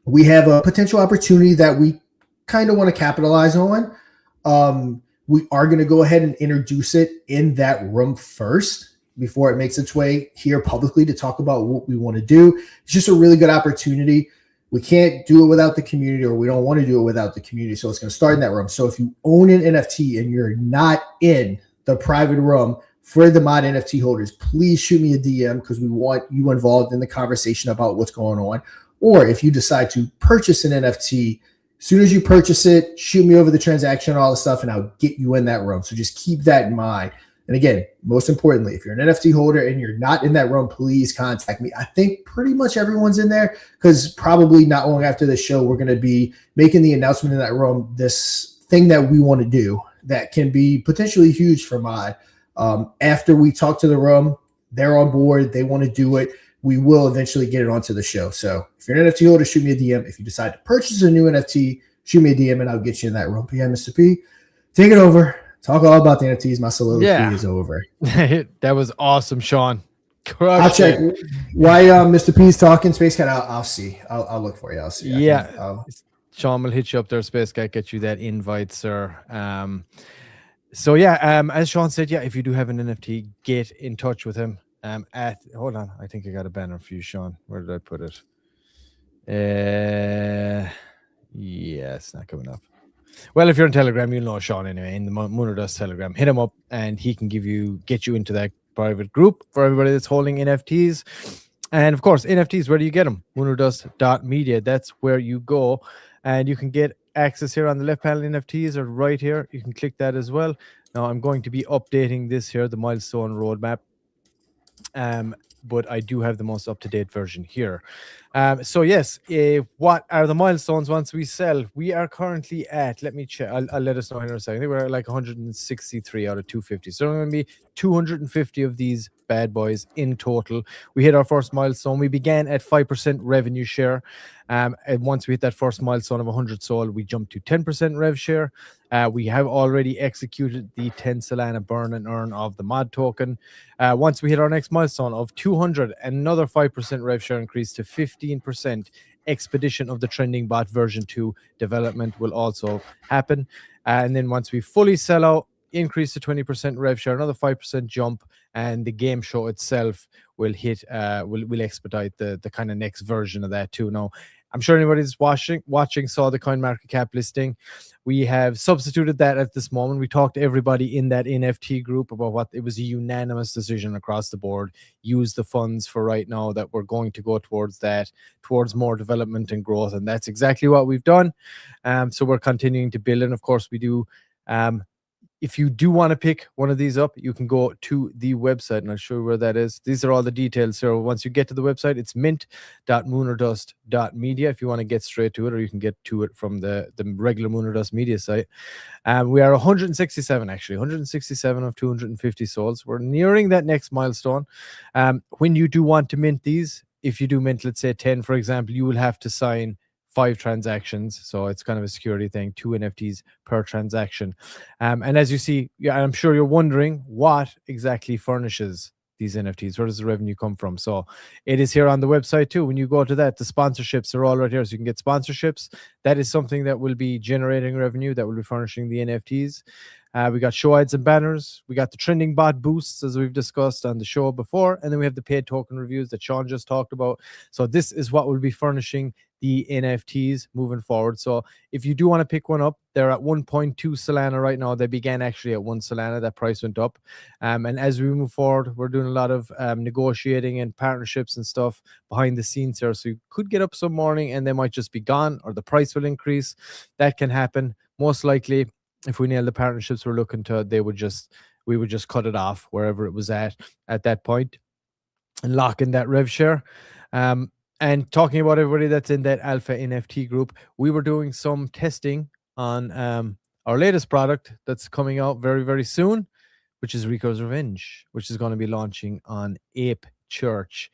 we have a potential opportunity that we kind of want to capitalize on. We are going to go ahead and introduce it in that room first before it makes its way here publicly to talk about what we want to do. It's just a really good opportunity. We can't do it without the community, or we don't want to do it without the community. So it's going to start in that room. So if you own an NFT and you're not in the private room for the mod NFT holders, please shoot me a DM because we want you involved in the conversation about what's going on. Or if you decide to purchase an NFT, as soon as you purchase it, shoot me over the transaction, all the stuff, and I'll get you in that room. So just keep that in mind. And again, most importantly, if you're an NFT holder and you're not in that room, please contact me. I think pretty much everyone's in there because probably not long after the show, we're going to be making the announcement in that room, this thing that we want to do that can be potentially huge for mod. After we talk to the room, they're on board, they want to do it, we will eventually get it onto the show. So if you're an NFT holder, shoot me a DM. If you decide to purchase a new NFT, shoot me a DM and I'll get you in that room. But yeah, Mr. P, take it over. Talk all about the NFTs. My soliloquy is over. That was awesome, Sean. I'll check. Why Mr. P's talking, Space Cat, I'll see. I'll look for you. I'll see. Yeah. Sean will hit you up there, Space Cat, get you that invite, sir. So yeah, as Sean said, yeah, if you do have an NFT, get in touch with him. Hold on, I think I got a banner for you, Sean. Where did I put it? Yeah, it's not coming up. Well, if you're on Telegram, you'll know Sean anyway. In the Mooner Dust Telegram, hit him up, and he can get you into that private group for everybody that's holding NFTs. And of course, NFTs, where do you get them? Moonerdust.media. That's where you go, and you can get access here on the left panel. NFTs are right here. You can click that as well. Now, I'm going to be updating this here, the milestone roadmap. But I do have the most up-to-date version here. So yes, what are the milestones once we sell? We are currently at, let me check, I'll let us know in a second. I think we're at like 163 out of 250. So there are going to be 250 of these bad boys in total. We hit our first milestone. We began at 5% revenue share. And once we hit that first milestone of 100 sold, we jumped to 10% rev share. We have already executed the 10 Solana burn and earn of the mod token. Once we hit our next milestone of 200, another 5% rev share increase to 15%. Expedition of the trending bot version 2 development will also happen. And then once we fully sell out, increase to 20% rev share, another 5% jump, and the game show itself will hit, will expedite the kind of next version of that too. Now, I'm sure anybody that's watching saw the CoinMarketCap listing. We have substituted that at this moment. We talked to everybody in that NFT group about what it was a unanimous decision across the board. Use the funds for right now that we're going to go towards that, towards more development and growth. And that's exactly what we've done. So we're continuing to build. And of course, we do. If you do want to pick one of these up, you can go to the website, and I'll show you where that is. These are all the details. So once you get to the website, it's mint.moonerdust.media if you want to get straight to it, or you can get to it from the regular Moonerdust media site. We are 167, actually, 167 of 250 souls. We're nearing that next milestone. When you do want to mint these, if you do mint, let's say 10, for example, you will have to sign 5 transactions, so it's kind of a security thing, 2 NFTs per transaction. And as you see, I'm sure you're wondering what exactly furnishes these NFTs. Where does the revenue come from? So it is here on the website too. When you go to that, the sponsorships are all right here, so you can get sponsorships. That is something that will be generating revenue, that will be furnishing the NFTs. We got show ads and banners. We got the trending bot boosts, as we've discussed on the show before. And then we have the paid token reviews that Sean just talked about. So this is what will be furnishing the NFTs moving forward. So if you do want to pick one up, they're at 1.2 Solana right now. They began actually at 1 Solana. That price went up. And as we move forward, we're doing a lot of negotiating and partnerships and stuff behind the scenes here. So you could get up some morning and they might just be gone, or the price will increase. That can happen. Most likely, if we nail the partnerships we're looking to, we would just cut it off wherever it was at that point and lock in that rev share. And talking about everybody that's in that alpha NFT group, we were doing some testing on our latest product that's coming out very, very soon, which is Rico's Revenge, which is going to be launching on ape.church.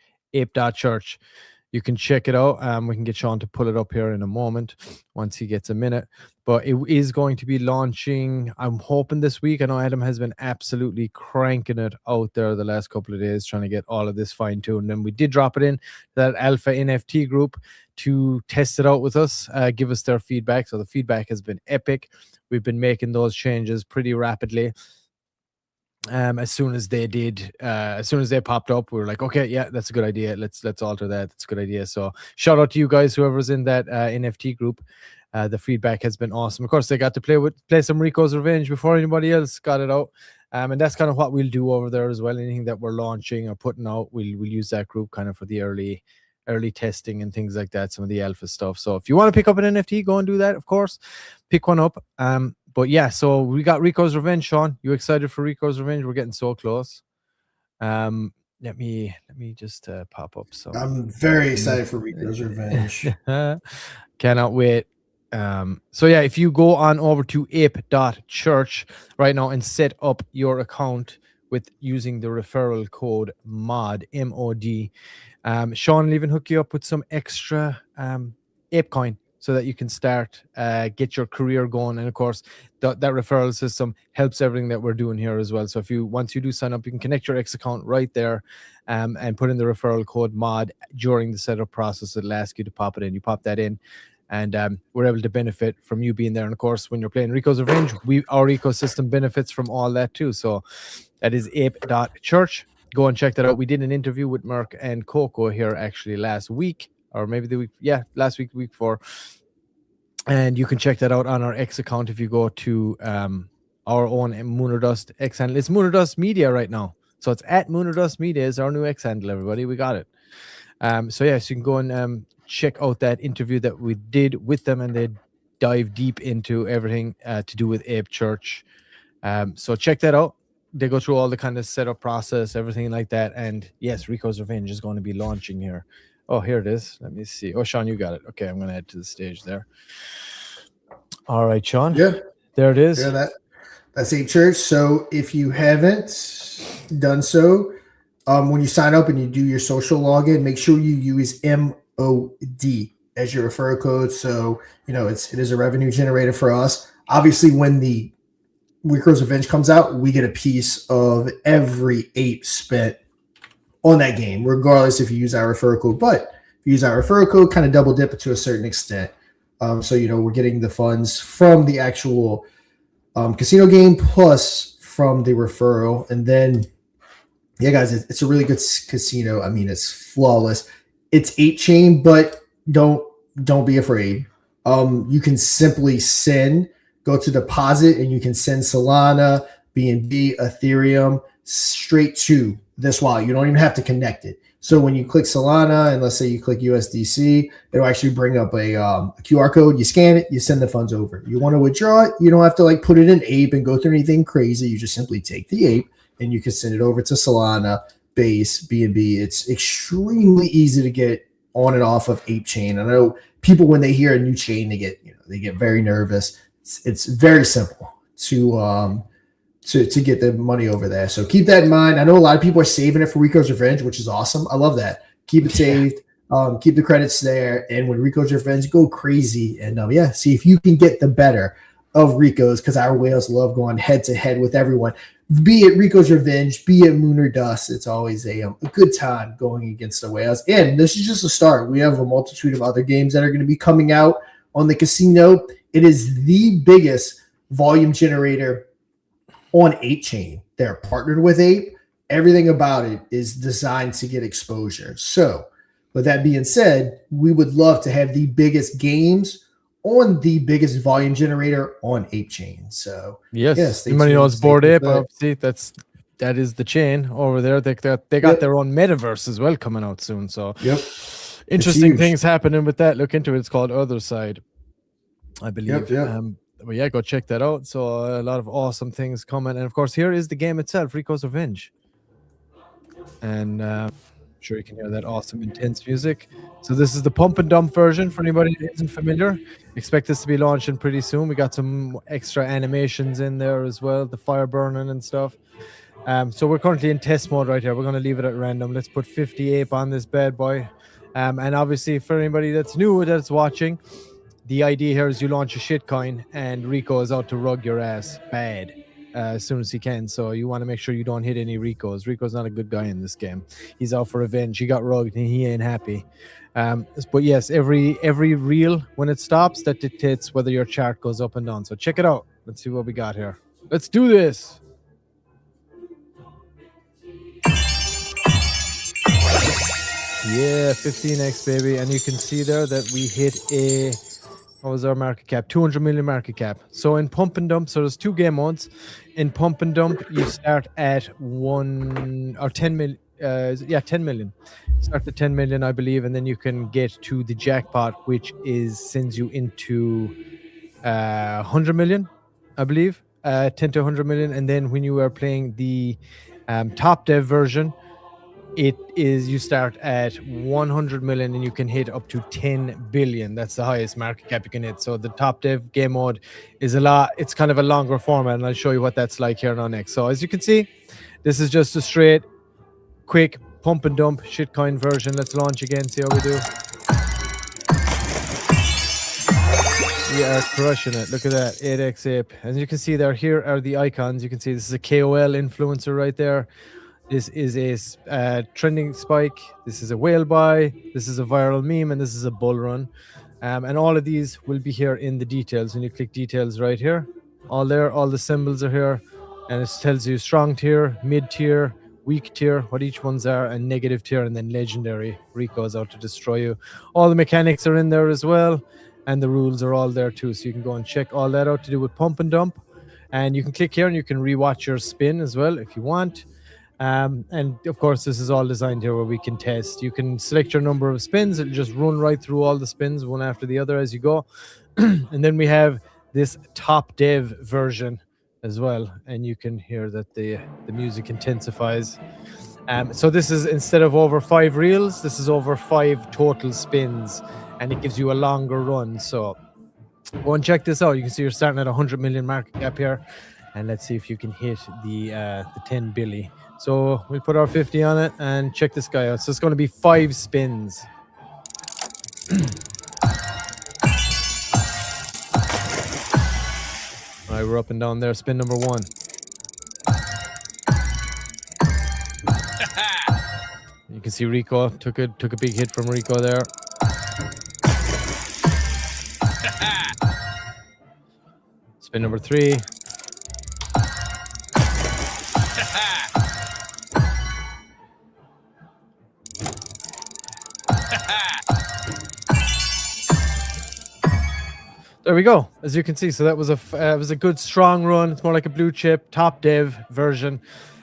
You can check it out. We can get Sean to pull it up here in a moment once he gets a minute. But it is going to be launching, I'm hoping this week. I know Adam has been absolutely cranking it out there the last couple of days, trying to get all of this fine-tuned. And we did drop it in that alpha NFT group to test it out with us, give us their feedback. So the feedback has been epic. We've been making those changes pretty rapidly. As soon as they popped up, we were like, okay, yeah, that's a good idea. Let's alter that. That's a good idea. So shout out to you guys, whoever's in that NFT group. The feedback has been awesome. Of course, they got to play some Rico's Revenge before anybody else got it out. And that's kind of what we'll do over there as well. Anything that we're launching or putting out, we'll use that group kind of for the early testing and things like that, some of the alpha stuff. So if you want to pick up an NFT, go and do that, of course. Pick one up. But yeah, so we got Rico's Revenge, Sean. You excited for Rico's Revenge? We're getting so close. Let me just pop up some. I'm very excited for Rico's Revenge. Cannot wait. So yeah, if you go on over to ape.church right now and set up your account with using the referral code MOD, M-O-D, Sean will even hook you up with some extra ApeCoin so that you can start get your career going. And of course, that referral system helps everything that we're doing here as well. So once you do sign up, you can connect your X account right there and put in the referral code MOD during the setup process. It'll ask you to pop it in. You pop that in, and we're able to benefit from you being there. And of course, when you're playing Rico's Revenge, our ecosystem benefits from all that too. So that is ape.church. Go and check that out. We did an interview with Merck and Coco here actually last week, or maybe the week, last week, week before. And you can check that out on our X account if you go to our own Mooner Dust X handle. It's Mooner Dust Media right now. So it's at Mooner Dust Media is our new X handle, everybody. We got it. So you can go and check out that interview that we did with them, and they dive deep into everything to do with Ape Church. So check that out. They go through all the kind of setup process, everything like that. And yes, Rico's Revenge is going to be launching here. Oh, here it is. Let me see. Oh, Sean, you got it. Okay, I'm going to add to the stage there. All right, Sean. Yeah. There it is. Yeah, that's Ape Church. So if you haven't done so, when you sign up and you do your social login, make sure you use MOD as your referral code. So, it is a revenue generator for us. Obviously, when the Rico's Revenge comes out, we get a piece of every ape spent on that game, regardless if you use our referral code. But if you use our referral code, kind of double dip it to a certain extent. So, we're getting the funds from the actual casino game plus from the referral. And then, yeah, guys, it's a really good casino. I mean, it's flawless. It's 8-chain, but don't be afraid. You can simply go to deposit, and you can send Solana, BNB, Ethereum straight to this wallet. You don't even have to connect it. So when you click Solana, and let's say you click USDC, it'll actually bring up a QR code. You scan it, you send the funds over. You want to withdraw it, you don't have to put it in Ape and go through anything crazy. You just simply take the Ape and you can send it over to Solana, Base, BNB. It's extremely easy to get on and off of Ape chain. I know people, when they hear a new chain, they get very nervous. It's very simple to get the money over there. So keep that in mind. I know a lot of people are saving it for Rico's Revenge, which is awesome. I love that. Keep it saved. Keep the credits there. And when Rico's Revenge, go crazy. And see if you can get the better of Rico's, because our whales love going head to head with everyone. Be it Rico's Revenge, be it Mooner Dust, it's always a good time going against the whales. And this is just a start. We have a multitude of other games that are going to be coming out on the casino. It is the biggest volume generator on 8-chain. They're partnered with Ape. Everything about it is designed to get exposure. So with that being said, we would love to have the biggest games on the biggest volume generator on 8-chain. So yes, anybody knows Bored Ape, obviously that is the chain over there. They got their own metaverse as well coming out soon. So interesting things happening with that. Look into it. It's called Other Side, I believe. But yeah, go check that out. So a lot of awesome things coming. And of course, here is the game itself, Rico's Revenge. And I'm sure you can hear that awesome, intense music. So this is the pump and dump version for anybody that isn't familiar. Expect this to be launching pretty soon. We got some extra animations in there as well, the fire burning and stuff. So we're currently in test mode right here. We're going to leave it at random. Let's put 50 Ape on this bad boy. And obviously, for anybody that's new that's watching, the idea here is you launch a shitcoin and Rico is out to rug your ass bad as soon as he can. So you want to make sure you don't hit any Ricos. Rico's not a good guy in this game. He's out for revenge. He got rugged and he ain't happy. But yes, every reel when it stops, that dictates whether your chart goes up and down. So check it out. Let's see what we got here. Let's do this. Yeah, 15x, baby. And you can see there that we hit what was our market cap? 200 million market cap. So in pump and dump, so there's 2 game modes. In pump and dump, you start at 10 million. 10 million. Start at 10 million, I believe, and then you can get to the jackpot, which sends you into 100 million, I believe, 10 to 100 million. And then when you are playing the top dev version, you start at 100 million and you can hit up to 10 billion. That's the highest market cap you can hit. So the top dev game mode is it's kind of a longer format, and I'll show you what that's like here now next. So as you can see, this is just a straight, quick pump and dump shitcoin version. Let's launch again, see how we do. We are crushing it. Look at that, 8x ape. As you can see there, here are the icons. You can see this is a KOL influencer right there. This is a trending spike. This is a whale buy. This is a viral meme, and this is a bull run. And all of these will be here in the details. When you click details right here, all the symbols are here, and it tells you strong tier, mid tier, weak tier, what each ones are, and negative tier, and then legendary. Rico's out to destroy you. All the mechanics are in there as well, and the rules are all there too. So you can go and check all that out to do with pump and dump. And you can click here and you can rewatch your spin as well if you want. And of course, this is all designed here where we can test. You can select your number of spins. It'll just run right through all the spins one after the other as you go. And then we have this top dev version as well, and you can hear that the music intensifies. So this is, instead of over 5 reels, this is over 5 total spins, and it gives you a longer run. So go and check this out. You can see you're starting at 100 million market cap here, and let's see if you can hit the 10 billy. So we'll put our 50 on it and check this guy out. So it's going to be 5 spins. All right, we're up and down there. Spin number 1. You can see Rico took a big hit from Rico there. Spin number 3. There we go. As you can see, so that was a good strong run. It's more like a blue chip top dev version.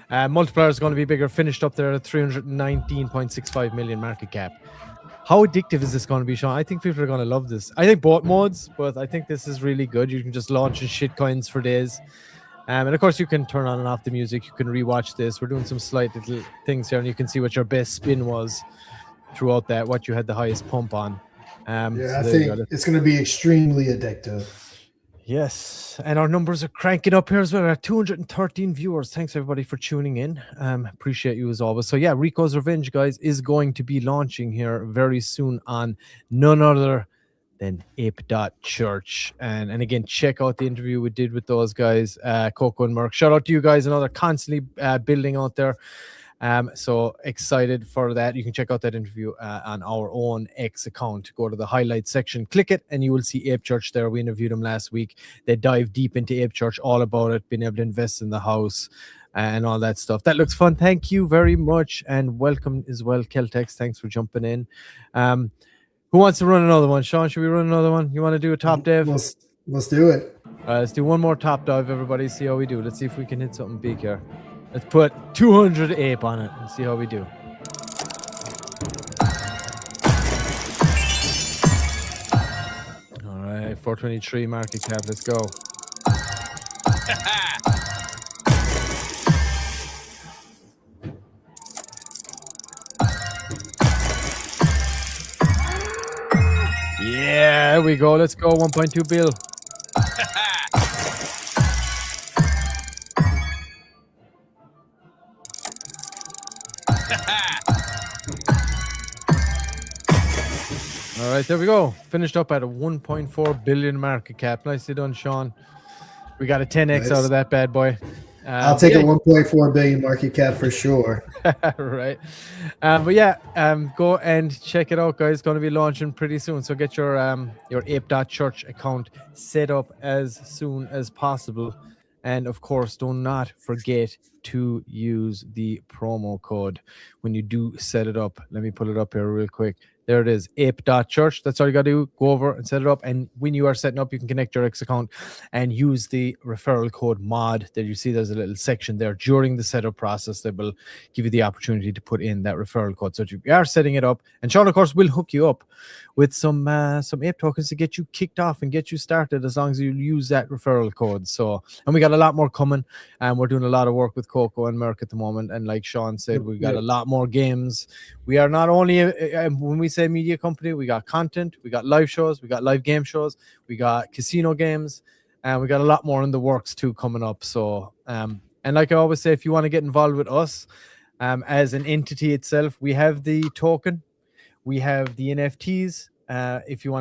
Multiplier is going to be bigger, finished up there at 319.65 million market cap. How addictive is this going to be, Sean? I think people are going to love this. I think both modes, but I think this is really good. You can just launch in shitcoins for days. And of course, you can turn on and off the music. You can rewatch this. We're doing some slight little things here, and you can see what your best spin was throughout that, what you had the highest pump on. I think it's going to be extremely addictive. Yes, and our numbers are cranking up here as well. We're at 213 viewers. Thanks everybody for tuning in. Appreciate you as always. So yeah, Rico's Revenge, guys, is going to be launching here very soon on none other than ape.church. And again, check out the interview we did with those guys, Coco and Merck. Shout out to you guys. They're constantly building out there. So excited for that. You can check out that interview on our own X account. Go to the highlights section, click it, and you will see Ape Church there. We interviewed them last week. They dive deep into Ape Church, all about it, being able to invest in the house and all that stuff. That looks fun. Thank you very much, and welcome as well, Keltex. Thanks for jumping in. Who wants to run another one? Sean, should we run another one? You want to do a top dev? Let's do it. Let's do one more top dive, everybody. See how we do. Let's see if we can hit something big here. Let's put 200 ape on it and see how we do. All right, 423 market cap. Let's go. Yeah, there we go. Let's go. 1.2 bill. All right, there we go. Finished up at a 1.4 billion market cap. Nicely done, Sean. We got a 10x out of that bad boy. I'll take a 1.4 billion market cap for sure. Right. But yeah, go and check it out, guys. It's going to be launching pretty soon. So get your ape.church account set up as soon as possible. And of course, do not forget to use the promo code when you do set it up. Let me pull it up here real quick. There it is, ape.church. That's all you got to do. Go over and set it up. And when you are setting up, you can connect your X account and use the referral code MOD that you see. There's a little section there during the setup process that will give you the opportunity to put in that referral code. So if you are setting it up, and Sean, of course, will hook you up with some ape tokens to get you kicked off and get you started as long as you use that referral code. So, and we got a lot more coming. And we're doing a lot of work with Coco and Merck at the moment. And like Sean said, we got a lot more games. We are not only, when we say media company, we got content, we got live shows, we got live game shows, we got casino games, and we got a lot more in the works too coming up. So, and like I always say, if you want to get involved with us as an entity itself, we have the token, we have the NFTs. If you're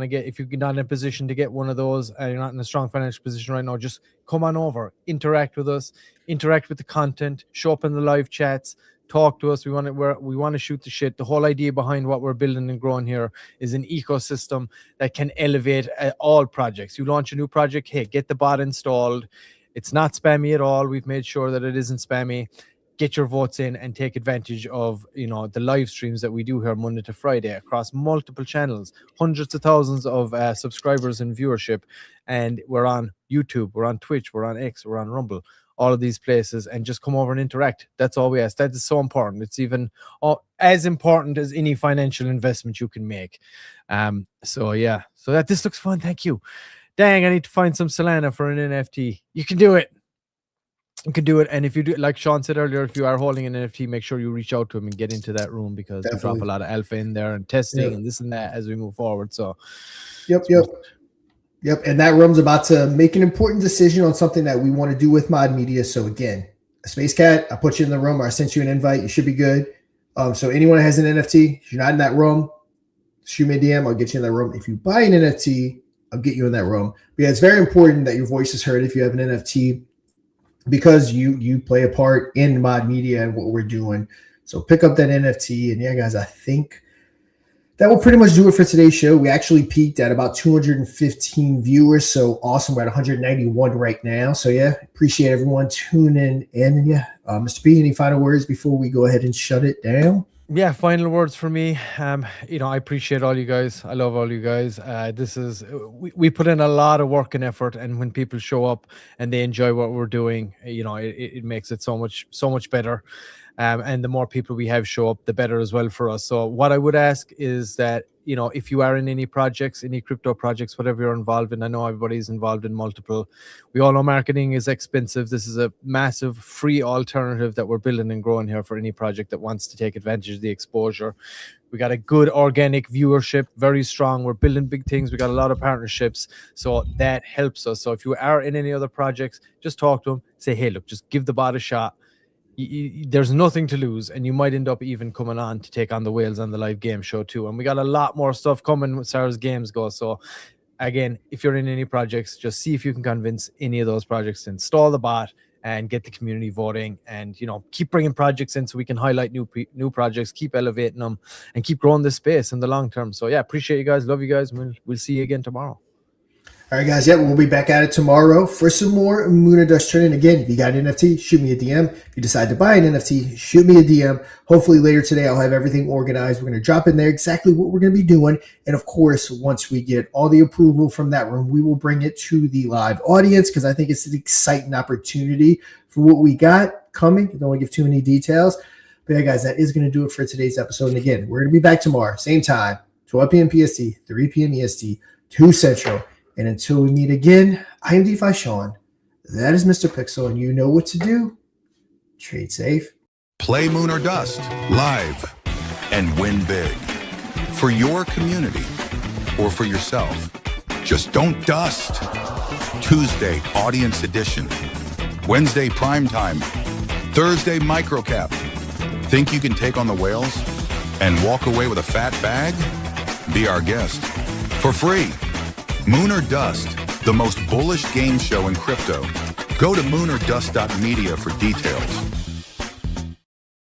not in a position to get one of those, you're not in a strong financial position right now, just come on over, interact with us, interact with the content, show up in the live chats, talk to us. We want to shoot the shit. The whole idea behind what we're building and growing here is an ecosystem that can elevate all projects. You launch a new project, hey, get the bot installed. It's not spammy at all. We've made sure that it isn't spammy. Get your votes in and take advantage of the live streams that we do here Monday to Friday across multiple channels, hundreds of thousands of subscribers and viewership. And we're on YouTube, we're on Twitch, we're on X, we're on Rumble, all of these places, and just come over and interact. That's all we ask. That is so important. It's even as important as any financial investment you can make. So yeah, so that this looks fun. Thank you. Dang, I need to find some Solana for an NFT. You can do it. You can do it. And if you do, like Sean said earlier, if you are holding an NFT, make sure you reach out to him and get into that room, because we drop a lot of alpha in there and testing and this and that as we move forward. So Yep. And that room's about to make an important decision on something that we want to do with Mod Media. So again, Space Cat, I put you in the room, or I sent you an invite. You should be good. So anyone that has an NFT, if you're not in that room, shoot me a DM. I'll get you in that room. If you buy an NFT, I'll get you in that room. But yeah, it's very important that your voice is heard if you have an NFT, because you play a part in Mod Media and what we're doing. So pick up that NFT. And yeah, guys, I think that will pretty much do it for today's show. We actually peaked at about 215 viewers. So awesome. We're at 191 right now. So yeah, appreciate everyone tuning in. And yeah, Mr. B, any final words before we go ahead and shut it down? Yeah, final words for me. I appreciate all you guys. I love all you guys. We put in a lot of work and effort, and when people show up and they enjoy what we're doing, it makes it so much better. And the more people we have show up, the better as well for us. So what I would ask is that, if you are in any projects, any crypto projects, whatever you're involved in, I know everybody's involved in multiple. We all know marketing is expensive. This is a massive free alternative that we're building and growing here for any project that wants to take advantage of the exposure. We got a good organic viewership, very strong. We're building big things. We got a lot of partnerships. So that helps us. So if you are in any other projects, just talk to them. Say, hey, look, just give the bot a shot. There's nothing to lose, and you might end up even coming on to take on the whales on the live game show too. And we got a lot more stuff coming as far as games go. So again, if you're in any projects, just see if you can convince any of those projects to install the bot and get the community voting, and keep bringing projects in so we can highlight new projects, keep elevating them, and keep growing this space in the long term. So yeah, appreciate you guys, love you guys. We'll see you again tomorrow. All right, guys. Yeah, we'll be back at it tomorrow for some more Moon and Dust Trending. Again, if you got an NFT, shoot me a DM. If you decide to buy an NFT, shoot me a DM. Hopefully later today, I'll have everything organized. We're going to drop in there exactly what we're going to be doing. And of course, once we get all the approval from that room, we will bring it to the live audience, because I think it's an exciting opportunity for what we got coming. I don't want to give too many details. But yeah, guys, that is going to do it for today's episode. And again, we're going to be back tomorrow, same time, 12 p.m. PST, 3 p.m. EST, 2 Central. And until we meet again, I am DeFi Sean. That is Mr. Pixel, and you know what to do. Trade safe. Play Moon or Dust live and win big for your community or for yourself. Just don't dust. Tuesday, audience edition. Wednesday, prime time. Thursday, microcap. Think you can take on the whales and walk away with a fat bag? Be our guest for free. Moon or Dust, the most bullish game show in crypto. Go to moonordust.media for details.